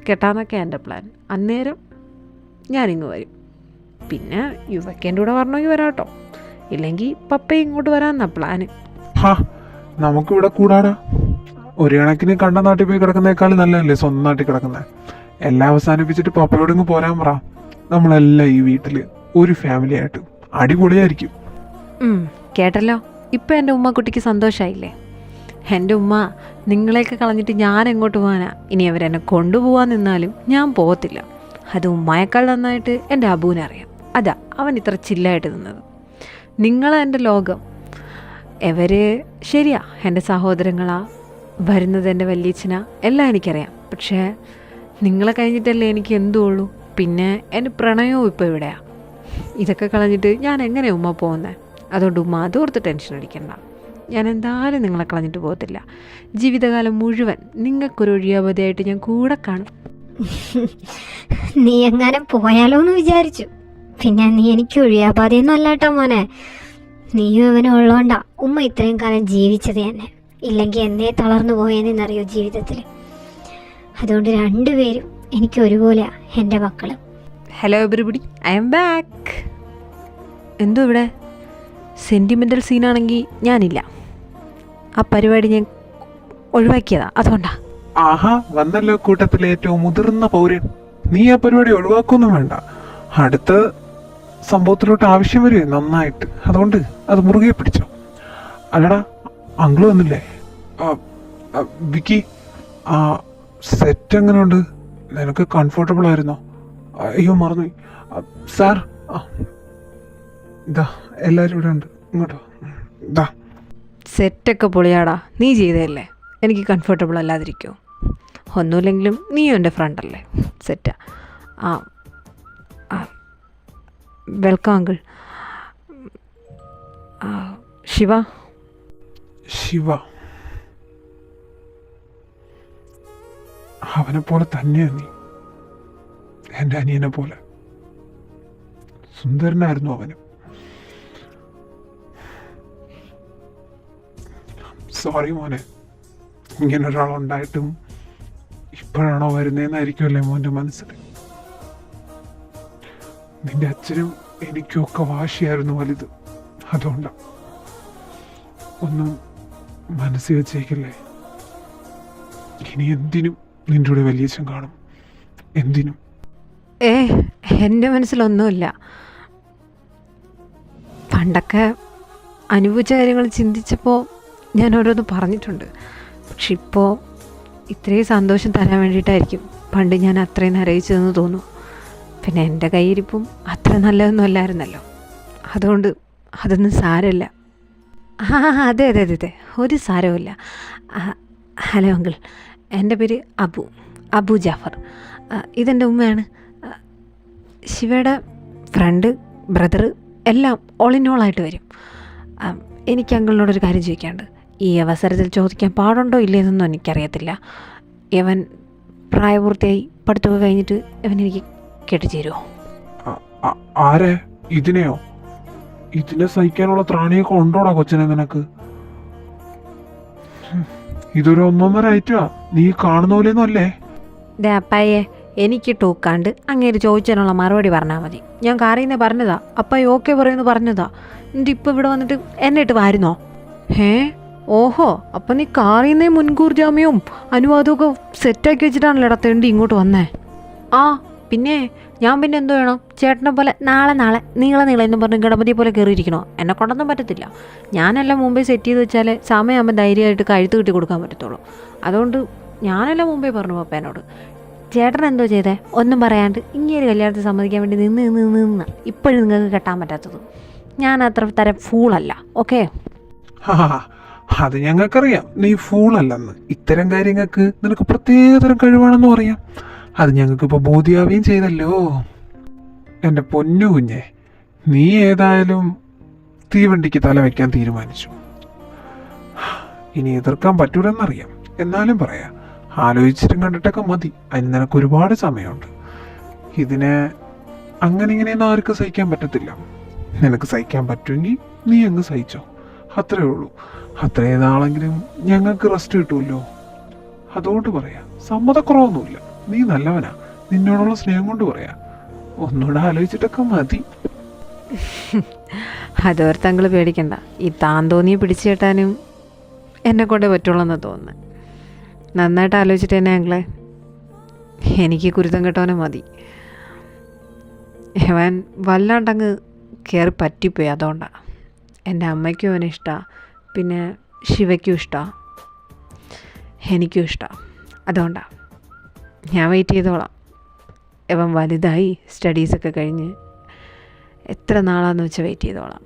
കെട്ടാന്നൊക്കെ എൻ്റെ പ്ലാൻ. അന്നേരം ഞാനിങ്ങ് വരും. പിന്നെ യുവയ്ക്ക് എൻ്റെ കൂടെ വരണമെങ്കിൽ വരാം കേട്ടോ. ഇല്ലെങ്കിൽ പപ്പ ഇങ്ങോട്ട് വരാമെന്നാണ് പ്ലാന്. ഹാ, നമുക്കിവിടെ കൂടാടാ. ഒരു കണക്കിന് കണ്ട നാട്ടിൽ പോയി കിടക്കുന്നേക്കാൾ നല്ലതല്ലേ സ്വന്തം നാട്ടിൽ കിടക്കുന്നത്? എല്ലാം അവസാനിപ്പിച്ചിട്ട് പപ്പയോട് ഇങ്ങ് പോരാൻ പറ. നമ്മളെല്ലാം ഈ വീട്ടിൽ ഒരു ഫാമിലി ആയിട്ട് അടിപൊളിയായിരിക്കും. കേട്ടല്ലോ, ഇപ്പം എൻ്റെ ഉമ്മക്കുട്ടിക്ക് സന്തോഷമായില്ലേ? എൻ്റെ ഉമ്മ നിങ്ങളെയൊക്കെ കളഞ്ഞിട്ട് ഞാൻ എങ്ങോട്ട് പോകാനാ? ഇനി അവരെന്നെ കൊണ്ടുപോകാൻ നിന്നാലും ഞാൻ പോകത്തില്ല. അത് ഉമ്മയേക്കാൾ നന്നായിട്ട് എൻ്റെ അബൂനെ അറിയാം. അതാ അവൻ ഇത്ര ചില്ലായിട്ട് നിന്നത്. നിങ്ങളെ എൻ്റെ ലോകം. ഇവർ ശരിയാ എൻ്റെ സഹോദരങ്ങളാ, വരുന്നത് എൻ്റെ വല്യച്ഛനാ, എല്ലാം എനിക്കറിയാം. പക്ഷേ നിങ്ങളെ കഴിഞ്ഞിട്ടല്ലേ എനിക്ക് എന്തുള്ളൂ? പിന്നെ എൻ്റെ പ്രണയവും ഇപ്പോൾ ഇവിടെയാണ്. ഇതൊക്കെ കളഞ്ഞിട്ട് ഞാൻ എങ്ങനെയാണ് ഉമ്മ പോകുന്നത്? അതുകൊണ്ട് ഉമ്മ അതോർത്ത് ടെൻഷൻ അടിക്കണ്ട. ഞാൻ എന്തായാലും നിങ്ങളെ കളഞ്ഞിട്ട് പോകത്തില്ല. ജീവിതകാലം മുഴുവൻ നിങ്ങൾക്കൊരു ഒഴിയാപതിയായിട്ട് ഞാൻ കൂടെ കാണും. നീ എങ്ങാനും പോയാലോ എന്ന് വിചാരിച്ചു. പിന്നെ നീ എനിക്ക് ഒഴിയാപാതയൊന്നും അല്ല കേട്ടോ മോനെ. നീയും ഇവനും ഉള്ളതുകൊണ്ടാ ഉമ്മ ഇത്രയും കാലം ജീവിച്ചത് തന്നെ. ഇല്ലെങ്കിൽ എന്നേ തളർന്നു പോയെന്നറിയോ ജീവിതത്തിൽ. അതുകൊണ്ട് രണ്ടുപേരും എനിക്ക് ഒരുപോലെയാ എൻ്റെ മക്കള്. Hello everybody, I M back. എന്തോ ഇവിടെ സെൻറ്റിമെൻ്റൽ സീനാണെങ്കിൽ ഞാനില്ല. ആ പരിപാടി ഞാൻ ഒഴിവാക്കിയതാ, അതുകൊണ്ടാ. ആഹാ, വന്നല്ലോ കൂട്ടത്തിലെ ഏറ്റവും മുതിർന്ന പൗരൻ. നീ ആ പരിപാടി ഒഴിവാക്കൊന്നും വേണ്ട. അടുത്ത സംഭവത്തിലോട്ട് ആവശ്യം വരുവേ നന്നായിട്ട്. അതുകൊണ്ട് അത് മുറുകെ പിടിച്ചോ. അല്ലടാ, അങ്കിള് വന്നില്ലേ? വിക്കി, ആ സെറ്റ് എങ്ങനെയുണ്ട്? നിനക്ക് കംഫർട്ടബിൾ ആയിരുന്നോ? അയ്യോ മറന്നു. സാർ, ഇതാ എല്ലാവരും ഇവിടെ ഉണ്ട്, ഇങ്ങോട്ടോ. ഇതാ സെറ്റൊക്കെ പൊളിയാടാ. നീ ചെയ്തതല്ലേ, എനിക്ക് കംഫർട്ടബിൾ അല്ലാതിരിക്കുമോ? ഒന്നുമില്ലെങ്കിലും നീയും എൻ്റെ ഫ്രണ്ടല്ലേ, സെറ്റാ. ആ വെൽക്കം അങ്കിൾ. ശിവ. ശിവ അവനെ പോലെ തന്നെയാണ് നീ. എൻ്റെ അനിയനെ പോലെ സുന്ദരനായിരുന്നു അവന്. സോറി മോനെ, ഇങ്ങനെ ഒരാളുണ്ടായിട്ടും ഇപ്പോഴാണോ വരുന്നതെന്നായിരിക്കുമല്ലേ മോൻ്റെ മനസ്സിൽ. നിന്റെ അച്ഛനും എനിക്കും ഒക്കെ വാശിയായിരുന്നു വലുത്. അതുകൊണ്ടാ. ഒന്നും മനസ്സിൽ വെച്ചേക്കല്ലേ. ഇനി എന്തിനും നിന്റെ കൂടെ വലിയച്ഛൻ കാണും, എന്തിനും. എൻ്റെ മനസ്സിലൊന്നുമില്ല. പണ്ടൊക്കെ അനുഭവിച്ച കാര്യങ്ങൾ ചിന്തിച്ചപ്പോൾ ഞാൻ ഓരോന്ന് പറഞ്ഞിട്ടുണ്ട്. പക്ഷെ ഇപ്പോൾ ഇത്രയും സന്തോഷം തരാൻ വേണ്ടിയിട്ടായിരിക്കും പണ്ട് ഞാൻ അത്രയും അറിയിച്ചതെന്ന് തോന്നുന്നു. പിന്നെ എൻ്റെ കയ്യിരിപ്പും അത്ര നല്ലതൊന്നും അല്ലായിരുന്നല്ലോ. അതുകൊണ്ട് അതൊന്നും സാരമില്ല. അതെ അതെ അതെ അതെ, ഒരു സാരവുമില്ല. ഹലോ അങ്കിൾ, എൻ്റെ പേര് അബു ജാഫർ. ഇതെൻ്റെ ഉമ്മയാണ്. ശിവയുടെ ഫ്രണ്ട്, ബ്രദർ എല്ലാം ഓൾ ഇൻ ഓൾ ആയിട്ട് വരും. എനിക്ക് അങ്കിളിനോടൊരു കാര്യം ചോദിക്കാനുണ്ട്. ഈ അവസരത്തിൽ ചോദിക്കാൻ പാടുണ്ടോ ഇല്ലേന്നൊന്നും എനിക്കറിയത്തില്ല. ഇവൻ പ്രായപൂർത്തിയായി പഠിത്തമൊക്കെ കഴിഞ്ഞിട്ട് ഇവൻ എനിക്ക് കെട്ടിച്ചേരുമോ? ആരെ? ഇതിനെയോ? ഇതിനെ സഹിക്കാനുള്ള ത്രാണിയൊക്കെ ഉണ്ടോടാ കൊച്ചിനെ നിനക്ക്? ഇതൊരു 1.5 ഐറ്റാ. നീ കാണുന്ന പോലെയൊന്നും അല്ലേ. അപ്പായേ, എനിക്ക് ടൂക്കാണ്ട് അങ്ങേര് ചോദിച്ചതിനുള്ള മറുപടി പറഞ്ഞാൽ മതി. ഞാൻ കാറിൽ പറഞ്ഞതാ, അപ്പം ഓക്കെ പറയുമെന്ന് പറഞ്ഞതാ. എന്നിട്ട് ഇപ്പം ഇവിടെ വന്നിട്ട് എന്നെ ഇട്ട് വാരുന്നോ? ഓഹോ, അപ്പം നീ കാറിൽ നിന്നേ മുൻകൂർ ജാമ്യവും അനുവാദമൊക്കെ സെറ്റാക്കി വെച്ചിട്ടാണല്ലോ ഇടത്തേണ്ടി ഇങ്ങോട്ട് വന്നേ. ആ പിന്നെ ഞാൻ പിന്നെ എന്തോ വേണം? ചേട്ടനെ പോലെ നാളെ നീളെ എന്ന് പറഞ്ഞ് ഗണപതിയെ പോലെ കയറിയിരിക്കണോ? എന്നെ കൊണ്ടൊന്നും പറ്റത്തില്ല. ഞാനെല്ലാം മുമ്പേ സെറ്റ് ചെയ്ത് വെച്ചാൽ സമയമാകുമ്പോൾ ധൈര്യമായിട്ട് കഴുത്ത് കിട്ടി കൊടുക്കാൻ പറ്റത്തുള്ളൂ. അതുകൊണ്ട് ഞാനെല്ലാം മുമ്പേ പറഞ്ഞു പപ്പേനോട്. ചേട്ടൻ എന്തോ ചെയ്തേ? ഒന്നും പറയാണ്ട് ഇങ്ങനെ കല്യാണത്തിൽ സമ്മതിക്കാൻ വേണ്ടി നിന്ന് ഇപ്പോഴും നിങ്ങൾക്ക് കെട്ടാൻ പറ്റാത്തത്. ഞാൻ അത്ര തരം ഫൂളല്ല. ഓക്കെ? അത് ഞങ്ങൾക്കറിയാം നീ ഫൂളല്ലെന്ന്. ഇത്തരം കാര്യങ്ങൾക്ക് നിനക്ക് പ്രത്യേകതരം കഴിവാണെന്ന് പറയാം. അത് ഞങ്ങൾക്കിപ്പോൾ ബോധ്യാവുകയും ചെയ്തല്ലോ. എൻ്റെ പൊന്നു കുഞ്ഞെ, നീ ഏതായാലും തീവണ്ടിക്ക് തല വയ്ക്കാൻ തീരുമാനിച്ചു. ഇനി എതിർക്കാൻ പറ്റൂലെന്നറിയാം. എന്നാലും പറയാം, ആലോചിച്ചിട്ടും കണ്ടിട്ടൊക്കെ മതി. അതിന് നിനക്ക് ഒരുപാട് സമയമുണ്ട്. ഇതിനെ അങ്ങനെ ഇങ്ങനെയൊന്നും ആർക്കും സഹിക്കാൻ പറ്റത്തില്ല. നിനക്ക് സഹിക്കാൻ പറ്റുമെങ്കിൽ നീ അങ്ങ് സഹിച്ചോ. അത്രേ ഉള്ളൂ. അത്രയും നാളെങ്കിലും ഞങ്ങൾക്ക് റെസ്റ്റ് കിട്ടുമല്ലോ. അതുകൊണ്ട് പറയാം, സമ്മതക്കുറവൊന്നുമില്ല. നീ നല്ലവനാ. നിന്നോടുള്ള സ്നേഹം കൊണ്ട് പറയാ. ഒന്നുകൂടെ ആലോചിച്ചിട്ടൊക്കെ മതി. അതോർത്ത് അങ്കിള് പേടിക്കണ്ട. ഈ താൻ തോന്നിയെ പിടിച്ചു കെട്ടാനും എന്നെ കൊണ്ടേ പറ്റുള്ളൂ എന്ന് തോന്നുന്നു. നന്നായിട്ട് ആലോചിച്ചിട്ട് തന്നെ അങ്കിളെ, എനിക്ക് കുരുത്തം കെട്ടവനെ മതി. അവൻ വല്ലാണ്ടങ്ങ് കയറി പറ്റിപ്പോയി. അതുകൊണ്ടാണ്. എൻ്റെ അമ്മയ്ക്കും അവനെ ഇഷ്ടമാണ്, പിന്നെ ശിവയ്ക്കും ഇഷ്ടമാണ്, എനിക്കും ഇഷ്ടമാണ്. അതുകൊണ്ടാണ് ഞാൻ വെയിറ്റ് ചെയ്തോളാം. ഇവൻ വലുതായി സ്റ്റഡീസൊക്കെ കഴിഞ്ഞ് എത്ര നാളാന്ന് വെച്ചാൽ വെയിറ്റ് ചെയ്തോളാം.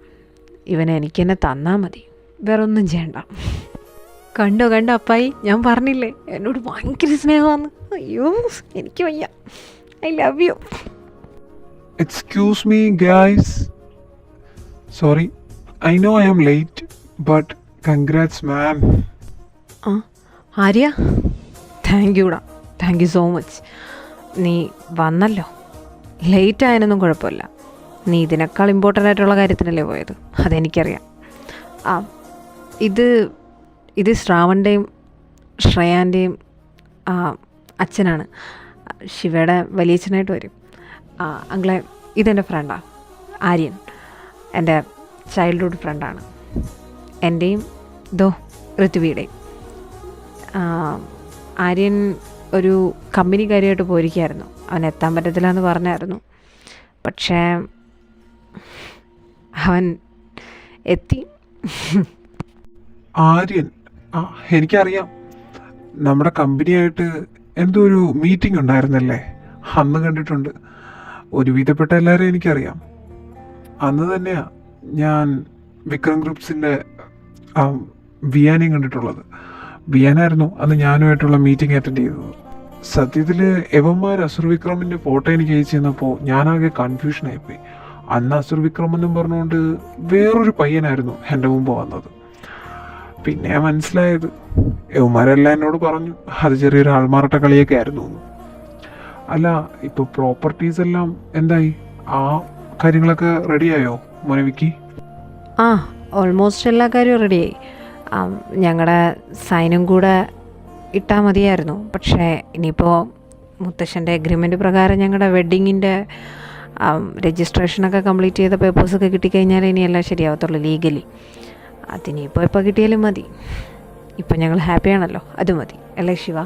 ഇവനെ എനിക്ക് തന്നെ തന്നാൽ മതി, വേറൊന്നും ചെയ്യണ്ട. കണ്ടോ അപ്പായി, ഞാൻ പറഞ്ഞില്ലേ എന്നോട് ഭയങ്കര സ്നേഹമാണ്. അയ്യോ എനിക്ക് വയ്യ. I love U. Excuse me guys, sorry, I know I am late, but congrats man. Arya, thank യൂടാ, താങ്ക് യു സോ മച്ച്. നീ വന്നല്ലോ. ലേറ്റ് ആയതിനൊന്നും കുഴപ്പമില്ല. നീ ഇതിനേക്കാൾ ഇമ്പോർട്ടൻ്റ് ആയിട്ടുള്ള കാര്യത്തിനല്ലേ പോയത്, അതെനിക്കറിയാം. ഇത് ശ്രാവൻ്റെയും ശ്രേയാൻ്റെയും അച്ഛനാണ്. ശിവയുടെ വലിയച്ഛനായിട്ട് വരും. അങ്ങളെ, ഇതെൻ്റെ ഫ്രണ്ടാണ് ആര്യൻ. എൻ്റെ ചൈൽഡ്ഹുഡ് ഫ്രണ്ടാണ്. എൻ്റെയും ഋത്വിയുടെയും. ആര്യൻ ഒരു കമ്പനി കാര്യമായിട്ട് പോയിരിക്കുകയായിരുന്നു. അവൻ എത്താൻ പറ്റത്തില്ല എന്ന് പറഞ്ഞായിരുന്നു. പക്ഷേ അവൻ എത്തി. ആര്യൻ, എനിക്കറിയാം. നമ്മുടെ കമ്പനിയായിട്ട് എന്തോ ഒരു മീറ്റിംഗ് ഉണ്ടായിരുന്നല്ലേ, അന്ന് കണ്ടിട്ടുണ്ട്. ഒരുവിധപ്പെട്ട എല്ലാവരെയും എനിക്കറിയാം. അന്ന് തന്നെയാ ഞാൻ വിക്രം ഗ്രൂപ്പ്സിൻ്റെ വിയാനെയും കണ്ടിട്ടുള്ളത്. വിയാനായിരുന്നു അന്ന് ഞാനുമായിട്ടുള്ള മീറ്റിംഗ് അറ്റൻഡ് ചെയ്തത്. സത്യത്തിൽ എവന്മാർ അസുർ വിക്രമിൻ്റെ ഫോട്ടോ എനിക്ക് അയച്ചു തന്നപ്പോൾ ഞാനാകെ കൺഫ്യൂഷനായിപ്പോയി. അന്ന് അസുർ വിക്രം എന്നും പറഞ്ഞുകൊണ്ട് വേറൊരു പയ്യനായിരുന്നു എൻ്റെ മുമ്പ് വന്നത്. പിന്നെ മനസ്സിലായത്, യവന്മാരെല്ലാം എന്നോട് പറഞ്ഞു അത് ചെറിയൊരു ആൾമാറട്ട കളിയൊക്കെ ആയിരുന്നു. അല്ല, ഇപ്പോൾ പ്രോപ്പർട്ടീസ് എല്ലാം എന്തായി? ആ കാര്യങ്ങളൊക്കെ റെഡിയായോ മോനവിക്ക്? ഓൾമോസ്റ്റ് എല്ലാ കാര്യവും റെഡിയായി. ഞങ്ങളുടെ സൈനും കൂടെ ഇട്ടാൽ മതിയായിരുന്നു. പക്ഷേ ഇനിയിപ്പോൾ മുത്തശ്ശൻ്റെ എഗ്രിമെൻറ്റ് പ്രകാരം ഞങ്ങളുടെ വെഡ്ഡിങ്ങിൻ്റെ രജിസ്ട്രേഷനൊക്കെ കംപ്ലീറ്റ് ചെയ്ത പേപ്പേഴ്സൊക്കെ കിട്ടിക്കഴിഞ്ഞാൽ ഇനിയെല്ലാം ശരിയാവത്തുള്ളൂ ലീഗലി. അതിനിപ്പോൾ എപ്പോൾ കിട്ടിയാലും മതി. ഇപ്പം ഞങ്ങൾ ഹാപ്പിയാണല്ലോ, അത് മതി അല്ലേ ശിവ?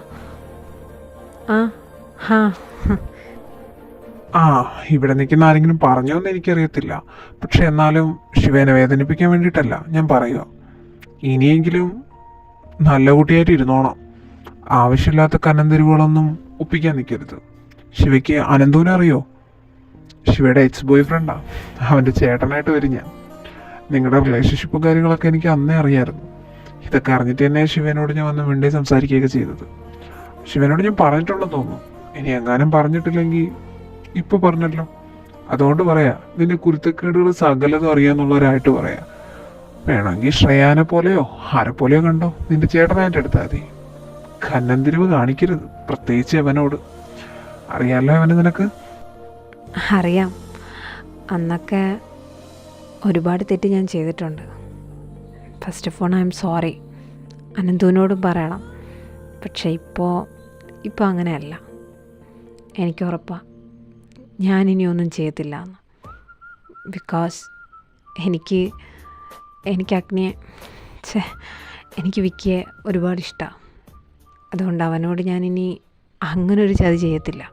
ഇവിടെ നിൽക്കുന്ന ആരെങ്കിലും പറഞ്ഞോന്ന് എനിക്കറിയത്തില്ല. പക്ഷെ എന്നാലും ശിവനെ വേദനിപ്പിക്കാൻ വേണ്ടിയിട്ടല്ല ഞാൻ പറയുക. ഇനിയെങ്കിലും നല്ല കുട്ടിയായിട്ട് ഇരുന്നോണം. ആവശ്യമില്ലാത്ത കനന്തിരിവുകളൊന്നും ഒപ്പിക്കാൻ നിൽക്കരുത്. ശിവയ്ക്ക് അനന്തൂനെ അറിയോ? ശിവയുടെ എക്സ് ബോയ് ഫ്രണ്ടാ. അവൻ്റെ ചേട്ടനായിട്ട് വരും ഞാൻ. നിങ്ങളുടെ റിലേഷൻഷിപ്പും കാര്യങ്ങളൊക്കെ എനിക്ക് അന്നേ അറിയാമായിരുന്നു. ഇതൊക്കെ അറിഞ്ഞിട്ട് തന്നെ ശിവനോട് ഞാൻ വന്ന് വേണ്ടി സംസാരിക്കുകയൊക്കെ ചെയ്തത്. ശിവനോട് ഞാൻ പറഞ്ഞിട്ടുണ്ടെന്ന് തോന്നുന്നു. ഇനി എങ്ങാനും പറഞ്ഞിട്ടില്ലെങ്കിൽ ഇപ്പൊ പറഞ്ഞല്ലോ. അതുകൊണ്ട് പറയാ, നിന്റെ കുരുത്തക്കേടുകൾ സകലതും അറിയാന്നുള്ളവരായിട്ട് പറയാ. വേണമെങ്കിൽ ശ്രേയാനെ പോലെയോ ആരെപ്പോലെയോ കണ്ടോ നിന്റെ ചേട്ടനായിട്ട് എടുത്താൽ മതി. കന്നന്തിരിവ് കാണിക്കരുത്, പ്രത്യേകിച്ച് അവനോട്. അറിയാലോ അവന് നിനക്ക്? അറിയാം. അന്നൊക്കെ ഒരുപാട് തെറ്റ് ഞാൻ ചെയ്തിട്ടുണ്ട്. First of all I am sorry. അനന്തുവിനോടും പറയണം. പക്ഷേ ഇപ്പോൾ അങ്ങനെയല്ല. എനിക്ക് ഉറപ്പാണ് ഞാനിനി ഒന്നും ചെയ്യത്തില്ല എന്ന്. ബിക്കോസ് എനിക്ക് അഗ്നിയെ എനിക്ക് വിക്കിയെ ഒരുപാട് ഇഷ്ടമാണ്. അതുകൊണ്ട് അവനോട് ഞാനിനി അങ്ങനൊരു ചതി ചെയ്യത്തില്ല.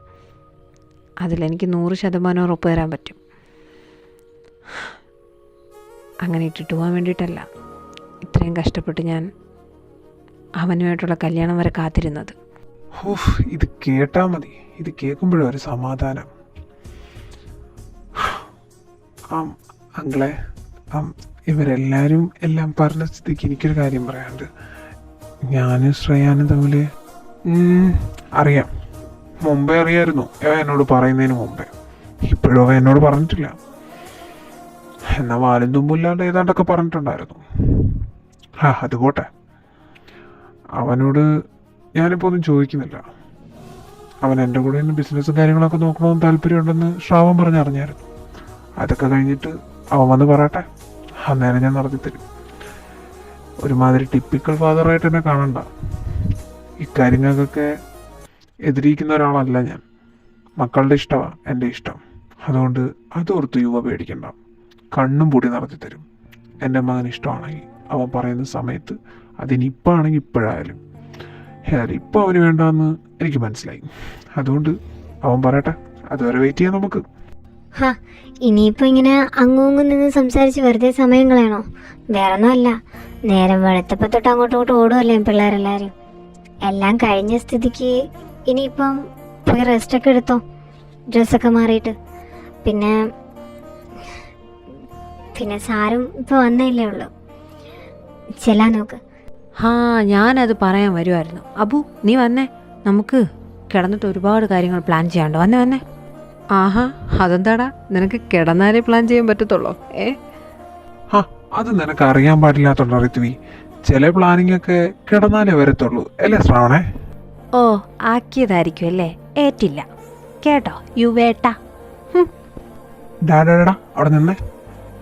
അതിലെനിക്ക് 100% ഉറപ്പ് തരാൻ പറ്റും. അങ്ങനെ ഇട്ടിട്ട് പോകാൻ വേണ്ടിയിട്ടല്ല ഇത്രയും കഷ്ടപ്പെട്ട് ഞാൻ അവനുമായിട്ടുള്ള കല്യാണം വരെ കാത്തിരുന്നത്. ഇത് കേട്ടാ മതി. ഇത് കേൾക്കുമ്പോഴും ഒരു സമാധാനം. അങ്കിളെ, ഇവരെല്ലാവരും എല്ലാം പറഞ്ഞ സ്ഥിതിക്ക് എനിക്കൊരു കാര്യം പറയാനുണ്ട്. ഞാനും ശ്രേയാനും തമ്മിൽ അറിയാം. മുമ്പേ അറിയായിരുന്നു, എന്നോട് പറയുന്നതിന് മുമ്പേ. ഇപ്പോഴും അവ എന്നോട് പറഞ്ഞിട്ടില്ല. എന്നാൽ വാലും തുമ്പില്ലാണ്ട് ഏതാണ്ടൊക്കെ പറഞ്ഞിട്ടുണ്ടായിരുന്നു. അത് പോട്ടെ. അവനോട് ഞാനിപ്പോൾ ഒന്നും ചോദിക്കുന്നില്ല. അവൻ എൻ്റെ കൂടെ തന്നെ ബിസിനസ്സും കാര്യങ്ങളൊക്കെ നോക്കണമെന്ന് താല്പര്യമുണ്ടെന്ന് ശ്രാവൺ പറഞ്ഞറിഞ്ഞായിരുന്നു. അതൊക്കെ കഴിഞ്ഞിട്ട് അവൻ വന്ന് പറയട്ടെ, അന്നേരം ഞാൻ നടത്തി തരും. ഒരുമാതിരി ടിപ്പിക്കൽ ഫാദറായിട്ട് എന്നെ കാണണ്ട. ഇക്കാര്യങ്ങൾക്കൊക്കെ എതിരിക്കുന്ന ഒരാളല്ല ഞാൻ. മക്കളുടെ ഇഷ്ടമാണ് എൻ്റെ ഇഷ്ടം. അതുകൊണ്ട് അതോർത്ത് യുവ പേടിക്കണ്ട. കണ്ണും പൂട്ടി നടത്തി തരും. എൻ്റെ മകന് ഇഷ്ടമാണെങ്കിൽ അവൻ പറയുന്ന സമയത്ത്, അതിനിപ്പോൾ ആണെങ്കിൽ ഇപ്പോഴായാലും. ഇപ്പോൾ അവന് വേണ്ടാന്ന് എനിക്ക് മനസ്സിലായി. അതുകൊണ്ട് അവൻ പറയട്ടെ, അതുവരെ വെയിറ്റ് ചെയ്യാം നമുക്ക്. ഇനിയിപ്പോൾ ഇങ്ങനെ അങ്ങും നിന്ന് സംസാരിച്ച് വെറുതെ സമയം കളയണോ? വേറൊന്നും അല്ല, നേരം വെളുത്തപ്പോൾ തൊട്ട് അങ്ങോട്ടും ഇങ്ങോട്ടും ഓടുമല്ലേ പിള്ളേരെല്ലാവരും. എല്ലാം കഴിഞ്ഞ സ്ഥിതിക്ക് ഇനിയിപ്പം പോയി റെസ്റ്റൊക്കെ എടുത്തോ, ഡ്രസ്സൊക്കെ മാറിയിട്ട്. പിന്നെ സാരും ഇപ്പോൾ വന്നല്ലേ ഉള്ളൂ, ചെല്ലാൻ നോക്ക്. ഞാനത് പറയാൻ വരുമായിരുന്നു. അബു, നീ വന്നേ, നമുക്ക് കിടന്നിട്ട് ഒരുപാട് കാര്യങ്ങൾ പ്ലാൻ ചെയ്യാണ്ട്. വന്നേ. ആഹാ, അതെന്താടാ, നിനക്ക് കിടന്നാലേ പ്ലാൻ ചെയ്യാൻ പറ്റത്തുള്ളോ? അത് നിനക്ക് അറിയാൻ പാടില്ലാത്തോണ്ടോ ഋത്വി? ചില പ്ലാനിങ് ഒക്കെ കിടന്നാലേ വരത്തുള്ളൂ അല്ലേ ശ്രാവണേ? ഓ, ആക്കിയതായിരിക്കും അല്ലേ? ഏറ്റില്ല കേട്ടോ യു വേട്ട. ഡാഡാ അവിടെ നിന്നേ.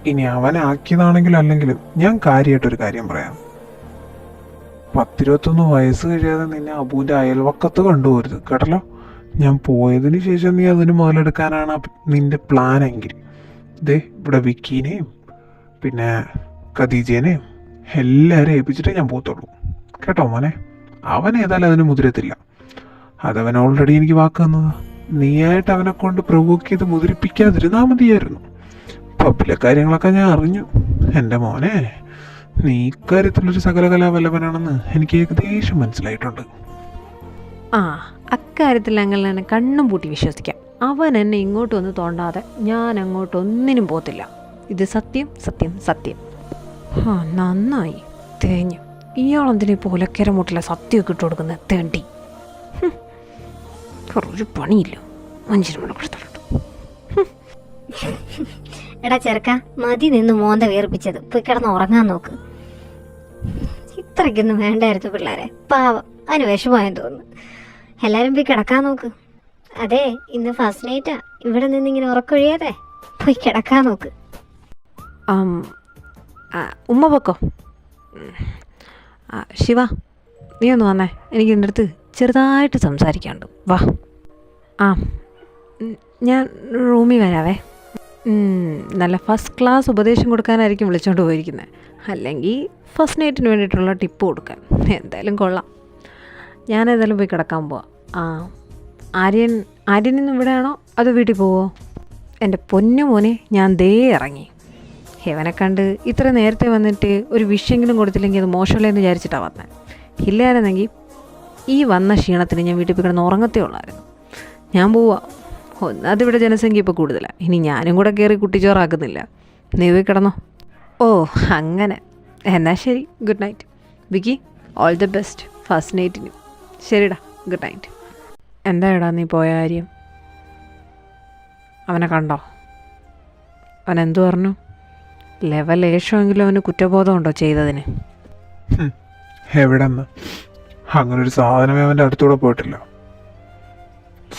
ഇനി അവനെ ആക്കിയതാണെങ്കിലും അല്ലെങ്കിലും ഞാൻ കാര്യമായിട്ടൊരു കാര്യം പറയാം. 10-21 വയസ്സ് കഴിയാതെ നിന്നെ അബുവിൻ്റെ അയൽവക്കത്ത് കണ്ടുപോരുത് കേട്ടല്ലോ. ഞാൻ പോയതിന് ശേഷം നീ അതിന് മുതലെടുക്കാനാണ് നിന്റെ പ്ലാനെങ്കിൽ ഇവിടെ വിക്കീനെയും പിന്നെ ഖദീജേനെയും എല്ലാവരും ഏൽപ്പിച്ചിട്ടേ ഞാൻ പോകത്തുള്ളൂ കേട്ടോ മോനെ. അവൻ ഏതായാലും അതിന് മുതിരത്തില്ല. അതവൻ ഓൾറെഡി എനിക്ക് വാക്ക് തന്നതാ. നീയായിട്ട് അവനെ കൊണ്ട് പ്രൊവോക്ക് ചെയ്ത് മുതിരിപ്പിക്കാതിരുന്നാ മതിയായിരുന്നു. പബ്ബിലെ കാര്യങ്ങളൊക്കെ ഞാൻ അറിഞ്ഞു. എൻ്റെ മോനെ, നീ ഇക്കാര്യത്തിലൊരു സകലകലാവല്ലഭനാണെന്ന് എനിക്ക് ഏകദേശം മനസ്സിലായിട്ടുണ്ട്. അക്കാര്യത്തിൽ അങ്ങനെ തന്നെ കണ്ണും പൂട്ടി വിശ്വസിക്കാം. അവൻ എന്നെ ഇങ്ങോട്ട് വന്ന് തോണ്ടാതെ ഞാൻ അങ്ങോട്ട് ഒന്നിനും പോത്തില്ല. ഇത് സത്യം സത്യം സത്യം. നന്നായി തേഞ്ഞു. ഇയാളെന്തിനെ പോലക്കര മുട്ടിലെ സത്യമൊക്കെ ഇട്ട് കൊടുക്കുന്ന തേണ്ടി. ഒരു പണിയില്ല. 5 മണി കൊടുത്തോളൂ. എടാ ചെറുക്ക, മതി നിന്ന് മോന്ത വേർപ്പിച്ചത്. പോയി കിടന്ന് ഉറങ്ങാൻ നോക്ക്. ഇത്രയ്ക്കൊന്നും വേണ്ടായിരുന്നു പിള്ളേരെ. പാവം, അതിന് വിഷമമായെന്ന് തോന്നുന്നു. എല്ലാവരും പോയി കിടക്കാൻ നോക്ക്. അതെ, ഇന്ന് ഫസ്റ്റ് നൈറ്റാ. ഇവിടെ നിന്ന് ഇങ്ങനെ ഉറക്കൊഴിയാതെ പോയി കിടക്കാൻ നോക്ക്. ഉമ്മ പൊക്കോ. ശിവ, നീ ഒന്ന് വന്നേ. എനിക്ക് എൻ്റെ അടുത്ത് ചെറുതായിട്ട് സംസാരിക്കാണ്ട്. വാ. ഞാൻ റൂമിൽ വരാവേ. നല്ല ഫസ്റ്റ് ക്ലാസ് ഉപദേശം കൊടുക്കാനായിരിക്കും വിളിച്ചോണ്ട് പോയിരിക്കുന്നത്. അല്ലെങ്കിൽ ഫസ്റ്റ് നൈറ്റിന് വേണ്ടിയിട്ടുള്ള ടിപ്പ് കൊടുക്കാൻ. എന്തായാലും കൊള്ളാം. ഞാനേതായാലും പോയി കിടക്കാൻ പോവാം. ആര്യനിന്ന് ഇവിടെയാണോ അതോ വീട്ടിൽ പോവോ? എൻ്റെ പൊന്നു മോനെ, ഞാൻ ദേ ഇറങ്ങി. ഹെവനെ കണ്ട് ഇത്ര നേരത്തെ വന്നിട്ട് ഒരു വിഷയെങ്കിലും കൊടുത്തില്ലെങ്കിൽ അത് മോശമല്ലേന്ന് വിചാരിച്ചിട്ടാണ് വന്നത്. ഇല്ലായിരുന്നെങ്കിൽ ഈ വന്ന ക്ഷീണത്തിന് ഞാൻ വീട്ടിൽ പോയി കിടന്ന് ഉറങ്ങത്തേ ഉള്ളായിരുന്നു. ഞാൻ പോവാം. അതിവിടെ ജനസംഖ്യ ഇപ്പോൾ കൂടുതലാണ്. ഇനി ഞാനും കൂടെ കയറി കുട്ടിച്ചോറാക്കുന്നില്ല. നീ പോയി കിടന്നോ. ഓ അങ്ങനെ. എന്നാൽ ശരി, good night. Vicky, all the best first നൈറ്റിന്. ശരിടാ, ഗുഡ് നൈറ്റ്. എന്താടാ നീ പോയ കാര്യം? അവനെ കണ്ടോ? അവൻ എന്തു പറഞ്ഞു? ലെവലേഷമെങ്കിലും അവന് കുറ്റബോധമുണ്ടോ ചെയ്തതിന്? എവിടെന്ന്? അങ്ങനൊരു സാധനമേ അവൻ്റെ അടുത്തൂടെ പോയിട്ടില്ല.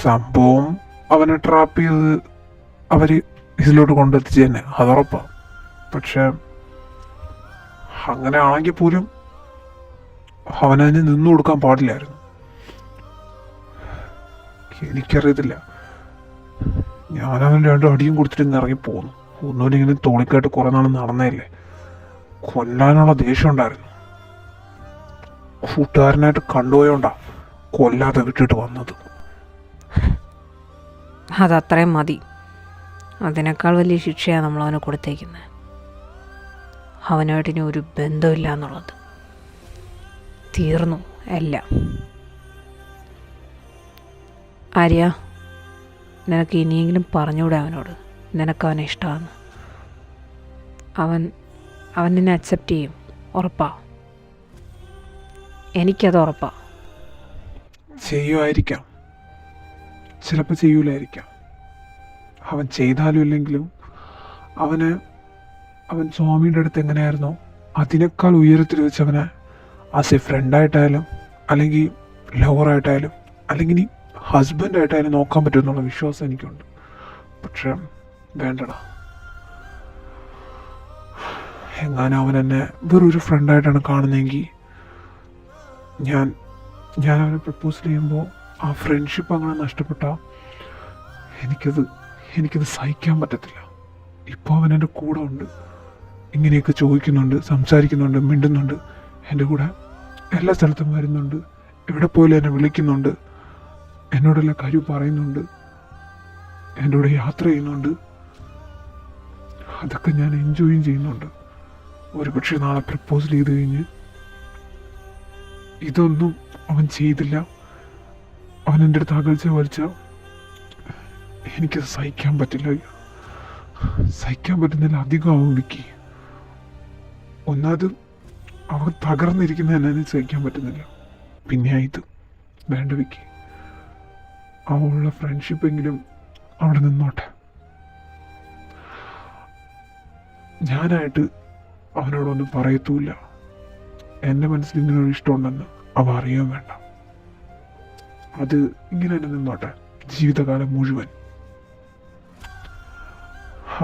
സംഭവം അവനെ ട്രാപ്പ് ചെയ്ത് അവർ ഇതിലോട്ട് കൊണ്ടെത്തിച്ച് തന്നെ, അതുറപ്പാണ്. പക്ഷെ അങ്ങനെ ആണെങ്കിൽ പോലും അവനതിന് നിന്നു കൊടുക്കാൻ പാടില്ലായിരുന്നു. എനിക്കറിയത്തില്ല. ഞാനവൻ 2 അടിയും കൊടുത്തിട്ട് ഇങ്ങ് ഇറങ്ങി പോന്നു. ഒന്നുമില്ല, ഇങ്ങനെ തോളിക്കായിട്ട് കുറേ നാൾ നടന്നതല്ലേ. കൊല്ലാനുള്ള ദേഷ്യം ഉണ്ടായിരുന്നു. കൂട്ടുകാരനായിട്ട് കണ്ടുപോയോണ്ടാ കൊല്ലാതെ വിട്ടിട്ട് വന്നത്. അതത്രയും മതി. അതിനേക്കാൾ വലിയ ശിക്ഷയാണ് നമ്മളവന് കൊടുത്തേക്കുന്നത്. അവനായിട്ട് ഇനി ഒരു ബന്ധമില്ല എന്നുള്ളത്. തീർന്നു എല്ലാം. ആര്യ, നിനക്ക് ഇനിയെങ്കിലും പറഞ്ഞുകൂടെ അവനോട് നിനക്കവനെ ഇഷ്ടമാണ്? അവൻ നിന്നെ അക്സെപ്റ്റ് ചെയ്യും, ഉറപ്പാ. എനിക്കത് ഉറപ്പാ. ചെയ്യുമായിരിക്കാം, ചിലപ്പോൾ ചെയ്യൂലായിരിക്കാം. അവൻ ചെയ്താലും ഇല്ലെങ്കിലും അവൻ സ്വാമിയുടെ അടുത്ത് എങ്ങനെയായിരുന്നോ അതിനേക്കാൾ ഉയരത്തിൽ വെച്ച് അവനെ ആസ് എ ഫ്രണ്ടായിട്ടായാലും അല്ലെങ്കിൽ ലവറായിട്ടായാലും അല്ലെങ്കിൽ ഇനി ഹസ്ബൻഡായിട്ടായാലും നോക്കാൻ പറ്റുമെന്നുള്ള വിശ്വാസം എനിക്കുണ്ട്. പക്ഷെ വേണ്ടടാ, എങ്ങാനും അവൻ എന്നെ വെറൊരു ഫ്രണ്ടായിട്ടാണ് കാണുന്നതെങ്കിൽ ഞാൻ അവനെ പ്രപ്പോസ് ചെയ്യുമ്പോൾ ആ ഫ്രണ്ട്ഷിപ്പ് അങ്ങനെ നഷ്ടപ്പെട്ടാൽ എനിക്കത് സഹിക്കാൻ പറ്റത്തില്ല. ഇപ്പോൾ അവൻ എൻ്റെ കൂടെ ഉണ്ട്, ഇങ്ങനെയൊക്കെ ചോദിക്കുന്നുണ്ട്, സംസാരിക്കുന്നുണ്ട്, മിണ്ടുന്നുണ്ട്, എൻ്റെ കൂടെ എല്ലാ സ്ഥലത്തും വരുന്നുണ്ട്, എവിടെ പോയാലും എന്നെ വിളിക്കുന്നുണ്ട്, എന്നോടെല്ലാ കാര്യം പറയുന്നുണ്ട്, എൻ്റെ കൂടെ യാത്ര ചെയ്യുന്നുണ്ട്. അതൊക്കെ ഞാൻ എൻജോയും ചെയ്യുന്നുണ്ട്. ഒരു പക്ഷേ നാളെ പ്രപ്പോസ് ചെയ്ത് കഴിഞ്ഞ് ഇതൊന്നും അവൻ ചെയ്തില്ല, അവൻ എൻ്റെ അടുത്ത് അകൽച്ച വലിച്ച എനിക്കത് സഹിക്കാൻ പറ്റില്ല. സഹിക്കാൻ പറ്റുന്നതിൽ അധികമാവും വിക്കി. ഒന്നാമത് അവൻ തകർന്നിരിക്കുന്ന എന്നെ സഹിക്കാൻ പറ്റുന്നില്ല. പിന്നെ ഇത് വേണ്ട വിക്കി, അവളുള്ള ഫ്രണ്ട്ഷിപ്പെങ്കിലും അവിടെ നിന്നോട്ടെ. ഞാനായിട്ട് അവനോടൊന്നും പറയത്തുമില്ല. എൻ്റെ മനസ്സിൽ ഇങ്ങനൊരു ഇഷ്ടമുണ്ടെന്ന് അവ അറിയാൻ വേണ്ട. അത് ഇങ്ങനെ തന്നെ നിന്നോട്ടെ ജീവിതകാലം മുഴുവൻ.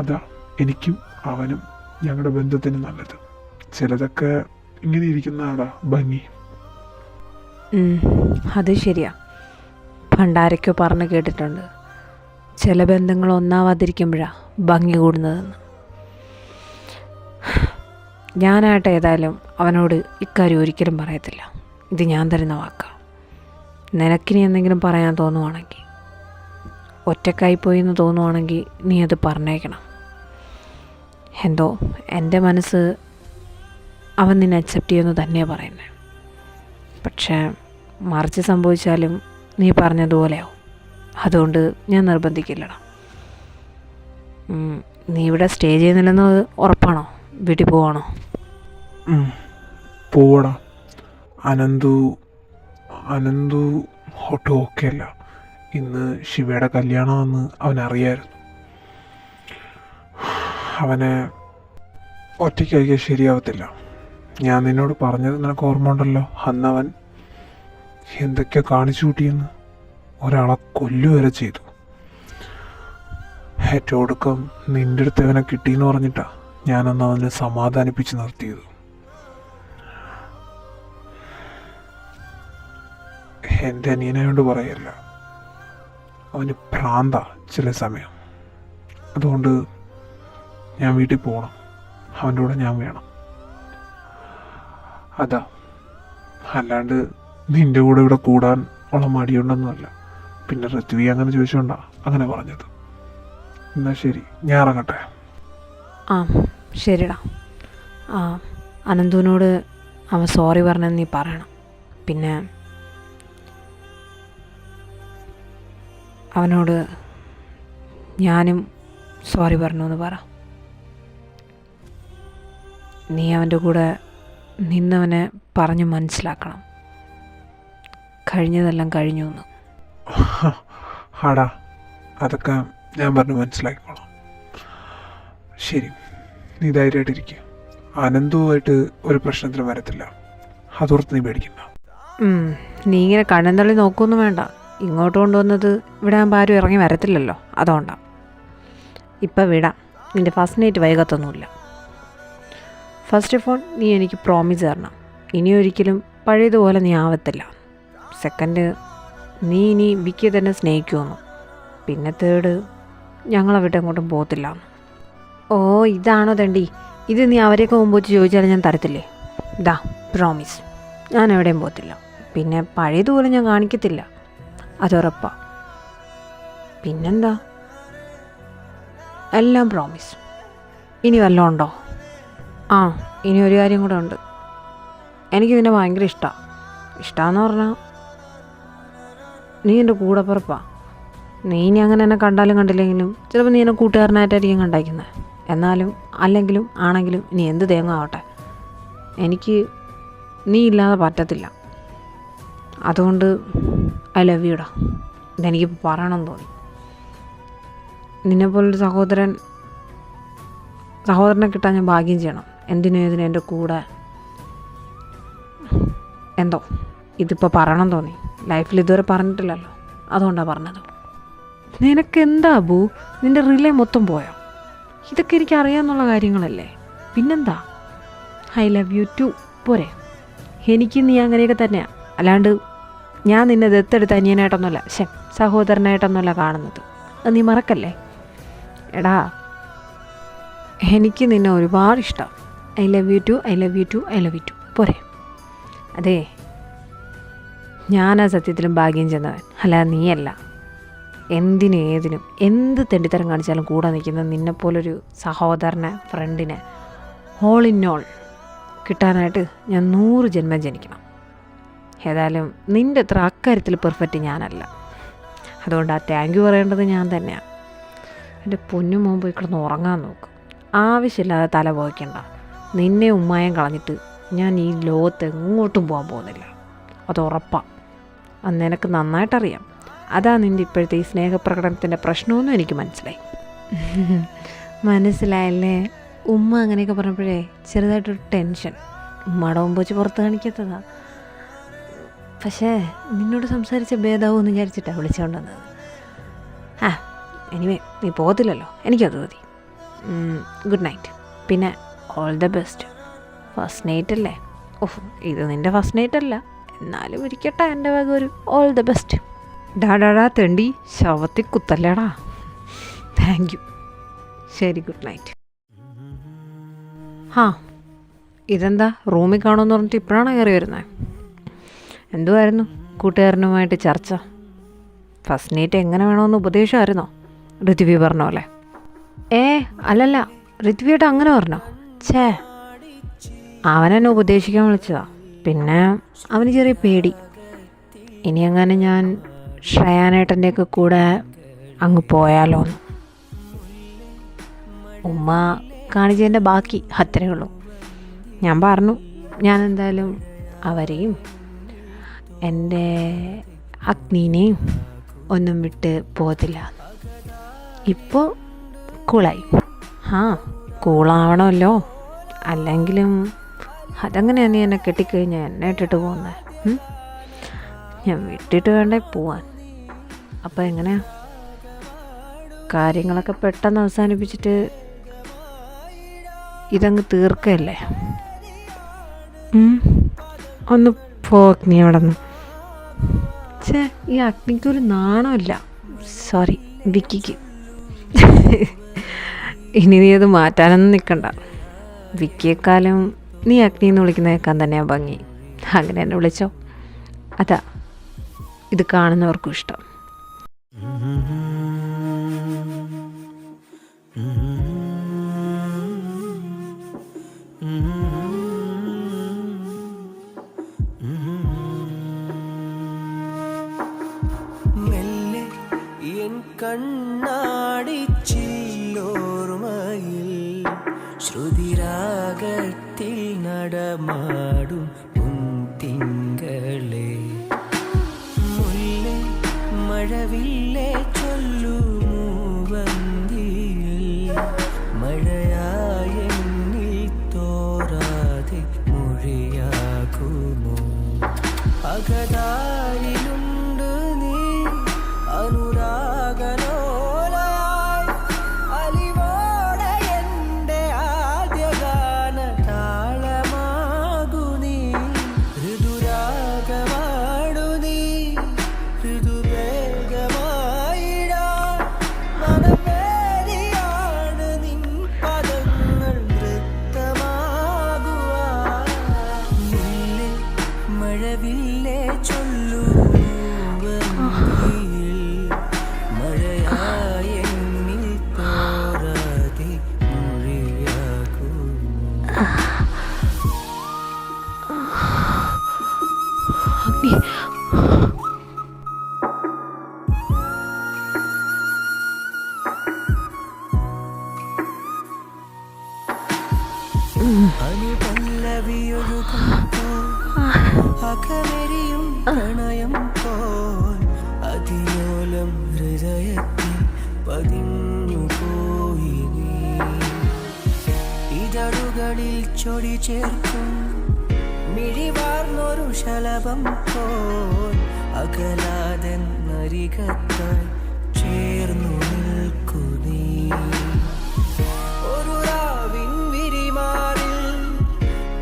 അതാ എനിക്കും അവനും ഞങ്ങളുടെ ബന്ധത്തിന് നല്ലത്. ചിലതൊക്കെ ഇങ്ങനെ ഇരിക്കുന്നതാടാ ഭംഗി. അത് ശരിയാ. പണ്ടാരൊക്കെ പറഞ്ഞു കേട്ടിട്ടുണ്ട്, ചില ബന്ധങ്ങൾ ഒന്നാവാതിരിക്കുമ്പോഴാണ് ഭംഗി കൂടുന്നതെന്ന്. ഞാനായിട്ട് ഏതായാലും അവനോട് ഇക്കാര്യം ഒരിക്കലും പറയത്തില്ല. ഇത് ഞാൻ തരുന്ന വാക്കാണ്. നിനക്കിനി എന്തെങ്കിലും പറയാൻ തോന്നുവാണെങ്കിൽ, ഒറ്റക്കായിപ്പോയി എന്ന് തോന്നുവാണെങ്കിൽ നീ അത് പറഞ്ഞേക്കണം. എന്തോ എൻ്റെ മനസ്സ് അവൻ നിന്നെ അക്സെപ്റ്റ് ചെയ്യുമെന്ന് തന്നെയാണ് പറയുന്നത്. പക്ഷേ മറിച്ച് സംഭവിച്ചാലും നീ പറഞ്ഞതുപോലെയാവും. അതുകൊണ്ട് ഞാൻ നിർബന്ധിക്കില്ലടാ. നീ ഇവിടെ സ്റ്റേ ചെയ്യുന്നില്ലെന്ന് ഉറപ്പാണോ? വീട്ടിൽ പോവാണോ? പോവടാ. അനന്തു ഒട്ടും ഓക്കെ അല്ല. ഇന്ന് ശിവയുടെ കല്യാണമെന്ന് അവനറിയായിരുന്നു. അവനെ ഒറ്റയ്ക്കായിരിക്കാൻ ശരിയാവത്തില്ല. ഞാൻ നിന്നോട് പറഞ്ഞത് നിനക്ക് ഓർമ്മ ഉണ്ടല്ലോ, അന്നവൻ എന്തൊക്കെയോ കാണിച്ചു കൂട്ടിയെന്ന്. ഒരാളെ കൊല്ലുവരെ ചെയ്തു. ഏറ്റവും ഒടുക്കം നിൻ്റെ അടുത്ത് അവനെ കിട്ടിയെന്ന് പറഞ്ഞിട്ടാ ഞാനന്ന് അവനെ സമാധാനിപ്പിച്ച് നിർത്തിയത്. എൻ്റെ അനിയനായോണ്ട് പറയല്ല, അവന് ഭ്രാന്ത ചില സമയം. അതുകൊണ്ട് ഞാൻ വീട്ടിൽ പോകണം, അവൻ്റെ കൂടെ ഞാൻ വേണം. അതാ, അല്ലാണ്ട് നിൻ്റെ കൂടെ ഇവിടെ കൂടാൻ ഉള്ള മടിയുണ്ടെന്നല്ല. പിന്നെ ഋത്വി അങ്ങനെ ചോദിച്ചോണ്ടാ അങ്ങനെ പറഞ്ഞത്. എന്നാൽ ശരി, ഞാൻ ഇറങ്ങട്ടെ. ആ ശരിടാ. അനന്തുവിനോട് അവൻ സോറി പറഞ്ഞെന്ന് നീ പറയണം. പിന്നെ അവനോട് ഞാനും സോറി പറഞ്ഞു എന്ന് പറ. നീ അവൻ്റെ കൂടെ നിന്നവനെ പറഞ്ഞ് മനസ്സിലാക്കണം, കഴിഞ്ഞതെല്ലാം കഴിഞ്ഞു എന്ന്. ആടാ, അതൊക്കെ ഞാൻ പറഞ്ഞ് മനസ്സിലാക്കിക്കോളാം. ശരി, നീ ധൈര്യമായിട്ടിരിക്കുക. അനന്തുമായിട്ട് ഒരു പ്രശ്നത്തിനും വരത്തില്ല, അതോർത്ത് നീ പേടിക്കണ്ട. നീ ഇങ്ങനെ കണ്ണൻ തള്ളി നോക്കൊന്നും വേണ്ട. ഇങ്ങോട്ട് കൊണ്ടുവന്നത് ഇവിടെ ആകുമ്പോൾ ആരും ഇറങ്ങി വരത്തില്ലല്ലോ, അതുകൊണ്ടാണ്. ഇപ്പം വിടാം, നിൻ്റെ ഫസ്റ്റ് നൈറ്റ് വൈകത്തൊന്നുമില്ല. ഫസ്റ്റ് ഓഫ് ഓൾ നീ എനിക്ക് പ്രോമിസ് തരണം, ഇനി ഒരിക്കലും പഴയതുപോലെ നീ ആവത്തില്ല. സെക്കൻഡ്, നീ ഇനി വിക്കിയെ തന്നെ സ്നേഹിക്കുമെന്ന്. പിന്നെ തേർഡ്, ഞങ്ങളെ വിട്ട് എങ്ങോട്ടും പോകത്തില്ല. ഓ ഇതാണോ തണ്ടി? ഇത് നീ അവരെയൊക്കെ മുമ്പ് വെച്ച് ചോദിച്ചാൽ ഞാൻ തരത്തില്ലേ? ഇതാ പ്രോമിസ്, ഞാൻ എവിടെയും പോകത്തില്ല. പിന്നെ പഴയതുപോലെ ഞാൻ കാണിക്കത്തില്ല, അതുറപ്പാ. പിന്നെന്താ, എല്ലാം പ്രോമിസ്. ഇനി വല്ലതും ഉണ്ടോ? ആ, ഇനി ഒരു കാര്യം കൂടെ ഉണ്ട്. എനിക്കിതിനെ ഭയങ്കര ഇഷ്ടമാണെന്ന് പറഞ്ഞാൽ നീ എൻ്റെ കൂടെപ്പിറപ്പാ. നീ ഇനി അങ്ങനെ എന്നെ കണ്ടാലും കണ്ടില്ലെങ്കിലും ചിലപ്പോൾ നീ എന്നെ കൂട്ടുകാരനായിട്ടായിരിക്കും കണ്ടായിരിക്കുന്നത്. എന്നാലും അല്ലെങ്കിലും ആണെങ്കിലും നീ എന്ത് തേങ്ങ ആവട്ടെ, എനിക്ക് നീ ഇല്ലാതെ പറ്റത്തില്ല. അതുകൊണ്ട് ഐ ലവ് യുടാ. ഇതെനിക്ക് പറയണമെന്ന് തോന്നി. നിന്നെപ്പോലൊരു സഹോദരനെ കിട്ടാൻ ഞാൻ ഭാഗ്യം ചെയ്യണം. എന്തിനും ഏതിനും എൻ്റെ കൂടെ. എന്തോ ഇതിപ്പോൾ പറയണം തോന്നി. ലൈഫിൽ ഇതുവരെ പറഞ്ഞിട്ടില്ലല്ലോ, അതുകൊണ്ടാണ് പറഞ്ഞത്. നിനക്കെന്താ അബു, നിൻ്റെ റിലേ മൊത്തം പോയോ? ഇതൊക്കെ എനിക്ക് അറിയാമെന്നുള്ള കാര്യങ്ങളല്ലേ. പിന്നെന്താ, ഐ ലവ് യു ടു പോരെ. എനിക്ക് നീ അങ്ങനെയൊക്കെ തന്നെയാണ്. അല്ലാണ്ട് ഞാൻ നിന്നെ ദത്തെടുത്ത് അനിയനായിട്ടൊന്നുമല്ല, സഹോദരനായിട്ടൊന്നുമല്ല കാണുന്നത്. അത് നീ മറക്കല്ലേ. എടാ, എനിക്ക് നിന്നെ ഒരുപാട് ഇഷ്ടം. I love you too, I love you too, I love you too പോരെ. അതെ, ഞാനാ സത്യത്തിലും ഭാഗ്യം ചെന്നവൻ, അല്ലാതെ നീയല്ല. എന്തിനും ഏതിനും എന്ത് തെണ്ടിത്തരം കാണിച്ചാലും കൂടെ നിൽക്കുന്ന നിന്നെപ്പോലൊരു സഹോദരനെ, ഫ്രണ്ടിനെ, ഓൾ ഇൻ ഓൾ കിട്ടാനായിട്ട് ഞാൻ 100 ജന്മം ജനിക്കണം. ഏതായാലും നിൻ്റെ അത്ര അക്കാര്യത്തിൽ പെർഫെക്റ്റ് ഞാനല്ല. അതുകൊണ്ട് ആ താങ്ക് യു പറയേണ്ടത് ഞാൻ തന്നെയാണ്. എൻ്റെ പൊന്നു മോൻ പോയി കിടന്ന് ഉറങ്ങാൻ നോക്കും. ആവശ്യമില്ലാതെ തല പോയിക്കണ്ട. നിന്നെ ഉമ്മായം കളഞ്ഞിട്ട് ഞാൻ ഈ ലോകത്ത് എങ്ങോട്ടും പോകാൻ പോകുന്നില്ല, അത് ഉറപ്പാണ്. അത് നിനക്ക് നന്നായിട്ടറിയാം. അതാ നിൻ്റെ ഇപ്പോഴത്തെ ഈ സ്നേഹപ്രകടനത്തിൻ്റെ പ്രശ്നമൊന്നും എനിക്ക് മനസ്സിലായി. മനസ്സിലായല്ലേ? ഉമ്മ അങ്ങനെയൊക്കെ പറഞ്ഞപ്പോഴേ ചെറുതായിട്ടൊരു ടെൻഷൻ. ഉമ്മയുടെ മുമ്പ് വെച്ച് പുറത്ത് കാണിക്കാത്തതാ. പക്ഷേ നിന്നോട് സംസാരിച്ച ഭേദാവെന്ന് വിചാരിച്ചിട്ടാണ് വിളിച്ചുകൊണ്ട് വന്നത്. എനിവേ, നീ പോകത്തില്ലല്ലോ, എനിക്കത് മതി. Good night. പിന്നെ all the best. First night അല്ലേ? ഓഹ്, ഇത് നിൻ്റെ ഫസ്റ്റ് നൈറ്റ് അല്ല, എന്നാലും ഇരിക്കട്ടെ എൻ്റെ വക ഒരു ഓൾ ദ ബെസ്റ്റ്. ഡാ തെണ്ടി, ശവത്തിൽ കുത്തല്ലേടാ. Thank you. ശരി, ഗുഡ് നൈറ്റ്. ഇതെന്താ റൂമിൽ കാണുമെന്ന് പറഞ്ഞിട്ട് ഇപ്പോഴാണ് കയറി വരുന്നത്? എന്തുമായിരുന്നു കൂട്ടുകാരനുമായിട്ട് ചർച്ച? ഫസ്റ്റ് നൈറ്റ് എങ്ങനെ വേണമെന്ന് ഉപദേശമായിരുന്നോ ഋത്വി പറഞ്ഞ പോലെ? അല്ലല്ല, ഋത്വിയായിട്ട് അങ്ങനെ പറഞ്ഞോ? അവനെന്നെ ഉപദേശിക്കാൻ വിളിച്ചതാ. പിന്നെ അവന് ചെറിയ പേടി. ഇനി അങ്ങനെ ഞാൻ ശ്രേയാനേട്ടൻ്റെയൊക്കെ കൂടെ അങ്ങ് പോയാലോന്ന്. ഉമ്മ കാണിച്ചതിൻ്റെ ബാക്കി അത്രയേ ഉള്ളൂ. ഞാൻ പറഞ്ഞു, ഞാൻ എന്തായാലും അവരെയും എൻ്റെ അഗ്നീനെയും ഒന്നും വിട്ട് പോകത്തില്ല. ഇപ്പോൾ കൂളായി. കൂളാവണമല്ലോ, അല്ലെങ്കിലും അതങ്ങനെയാണ് നീ എന്നെ കെട്ടിക്കഴിഞ്ഞാൽ എന്നെ ഇട്ടിട്ട് പോകുന്നത്. ഞാൻ വിട്ടിട്ട് വേണ്ടേ പോവാൻ. അപ്പോൾ എങ്ങനെയാ കാര്യങ്ങളൊക്കെ പെട്ടെന്ന് അവസാനിപ്പിച്ചിട്ട് ഇതങ്ങ് തീർക്കല്ലേ? ഒന്ന് പോ അഗ്നി അവിടെ നിന്ന്. ഈ അഗ്നിക്കൊരു നാണമില്ല. സോറി വിക്കിക്ക്. ഇനി നീ അത് മാറ്റാനൊന്നും നിൽക്കണ്ട. വിക്കിയെക്കാളും നീ അഗ്നി എന്ന് വിളിക്കുന്ന കേൾക്കാൻ തന്നെയാണ് ഭംഗി. അങ്ങനെ എന്നെ വിളിച്ചോ, അതാ ഇത് കാണുന്നവർക്കും ഇഷ്ടം. മെല്ലെ എൻ കണ്ണാടി ചില്ലോർമയിൽ ശ്രുതിരാഗത്തിൽ നടമാടും തിങ്കളെ, മുല്ലേ മഴവില്ലേ ചൊല്ലുമൂ വന്തിയിൽ, മഴയായെന്നിൽ തോരാതെ മൊഴിയാകുമോ? അകതാരിലുണ്ട് നീ അനുരാഗലോലയായി, അലിവോടെ എൻ്റെ ആദ്യഗാന താളമാകു നീ, ഋതുരാഗമാടു നീ, ഋതു അനുപല്ലവിയൊഴുകുമ്പോ അകമെരിയും പ്രണയം പോൽ അതിലോലം ഹൃദയത്തിൽ പതിഞ്ഞുപോയി നീ. ഇതളുകളിൽ ചൊടി ചേർക്കും മിഴിവാർന്നൊരു ശലഭം പോൽ അകലാതെ നരികത്തായി ചേർന്നു നിൽക്കു നീ. ഒരു രാവിൻ വിരിമാറിൽ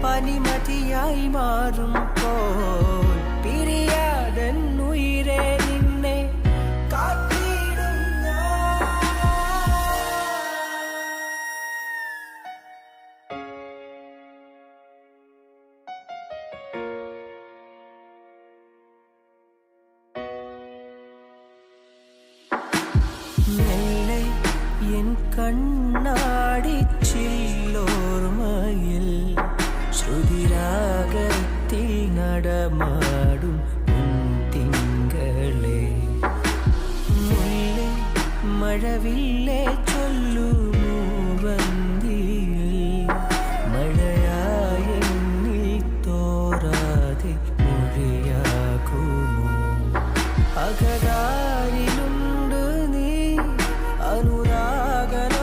പനിമതിയായി മാറും പോൽ പിരിയാതൻ ഉയിരേ നിന്നെ കാത്തിടും ഞാൻ. മെല്ലെ എൻ കണ്ണാടിച്ചില്ലോർമയിൽ ശ്രുതിരാഗത്തിൽ നടമാടും തിങ്കളെ. മുല്ലേ മഴവില്ലേ ചൊല്ലുമൂ വന്തിയിൽ മഴയായെന്നിൽ തോരാതെ മൊഴിയാകുമോ. അകതാരിലുണ്ട് നീ അനുരാഗലോലയായി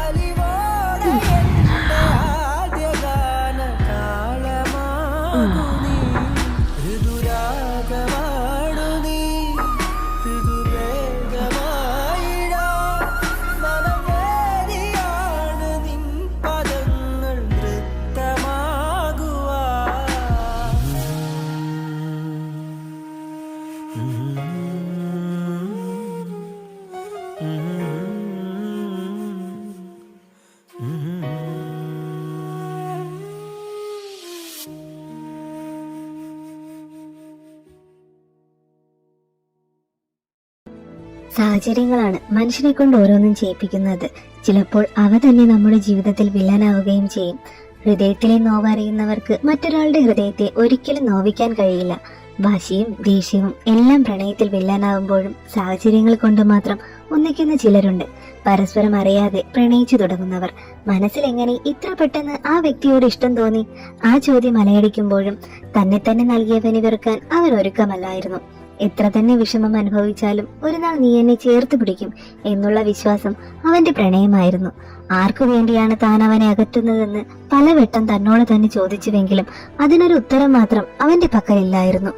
അലിവോടെ എൻ്റെ ആദ്യഗാന താളമാകു നീ. ഋതുരാഗമാണു നീ ഋതുവേഗമായിടാ മനവേദിയാണ് നിൻ പദങ്ങൾ നൃത്തമാകുവാ. സാഹചര്യങ്ങളാണ് മനുഷ്യനെ കൊണ്ട് ഓരോന്നും ചെയ്യിപ്പിക്കുന്നത്. ചിലപ്പോൾ അവ തന്നെ നമ്മുടെ ജീവിതത്തിൽ വില്ലനാവുകയും ചെയ്യും. ഹൃദയത്തിലെ നോവറിയുന്നവർക്ക് മറ്റൊരാളുടെ ഹൃദയത്തെ ഒരിക്കലും നോവിക്കാൻ കഴിയില്ല. വാശിയും ദേഷ്യവും എല്ലാം പ്രണയത്തിൽ വില്ലനാവുമ്പോഴും സാഹചര്യങ്ങൾ കൊണ്ട് മാത്രം ഒന്നിക്കുന്ന ചിലരുണ്ട്. പരസ്പരം അറിയാതെ പ്രണയിച്ചു തുടങ്ങുന്നവർ. മനസ്സിൽ എങ്ങനെ ഇത്ര പെട്ടെന്ന് ആ വ്യക്തിയോട് ഇഷ്ടം തോന്നി? ആ ചോദ്യം അലയടിക്കുമ്പോഴും തന്നെ തന്നെ നൽകിയവനെ വെറുക്കാൻ അവൻ ഒരുക്കമല്ലായിരുന്നു. എത്ര തന്നെ വിഷമം അനുഭവിച്ചാലും ഒരു നാൾ നീ എന്നെ ചേർത്ത് പിടിക്കും എന്നുള്ള വിശ്വാസം അവന്റെ പ്രണയമായിരുന്നു. ആർക്കു വേണ്ടിയാണ് താൻ അവനെ അകറ്റുന്നതെന്ന് പലവട്ടം തന്നോട് തന്നെ ചോദിച്ചുവെങ്കിലും അതിനൊരു ഉത്തരം മാത്രം അവന്റെ പക്കലില്ലായിരുന്നു.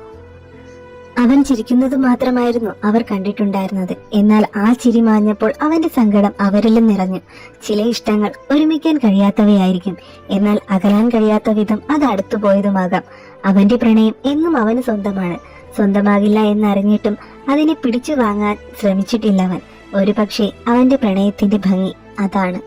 അവൻ ചിരിക്കുന്നത് മാത്രമായിരുന്നു അവർ കണ്ടിട്ടുണ്ടായിരുന്നത്. എന്നാൽ ആ ചിരി മാഞ്ഞപ്പോൾ അവന്റെ സങ്കടം അവരിലും നിറഞ്ഞു. ചില ഇഷ്ടങ്ങൾ ഒരുമിക്കാൻ കഴിയാത്തവയായിരിക്കും, എന്നാൽ അകലാൻ കഴിയാത്ത വിധം അത് അടുത്തുപോയതുമാകാം. അവന്റെ പ്രണയം എന്നും അവന് സ്വന്തമാണ്. സ്വന്തമാകില്ല എന്നറിഞ്ഞിട്ടും അതിനെ പിടിച്ചു വാങ്ങാൻ ശ്രമിച്ചിട്ടില്ലവൻ. ഒരു പക്ഷേ അവന്റെ പ്രണയത്തിന്റെ ഭംഗി അതാണ്.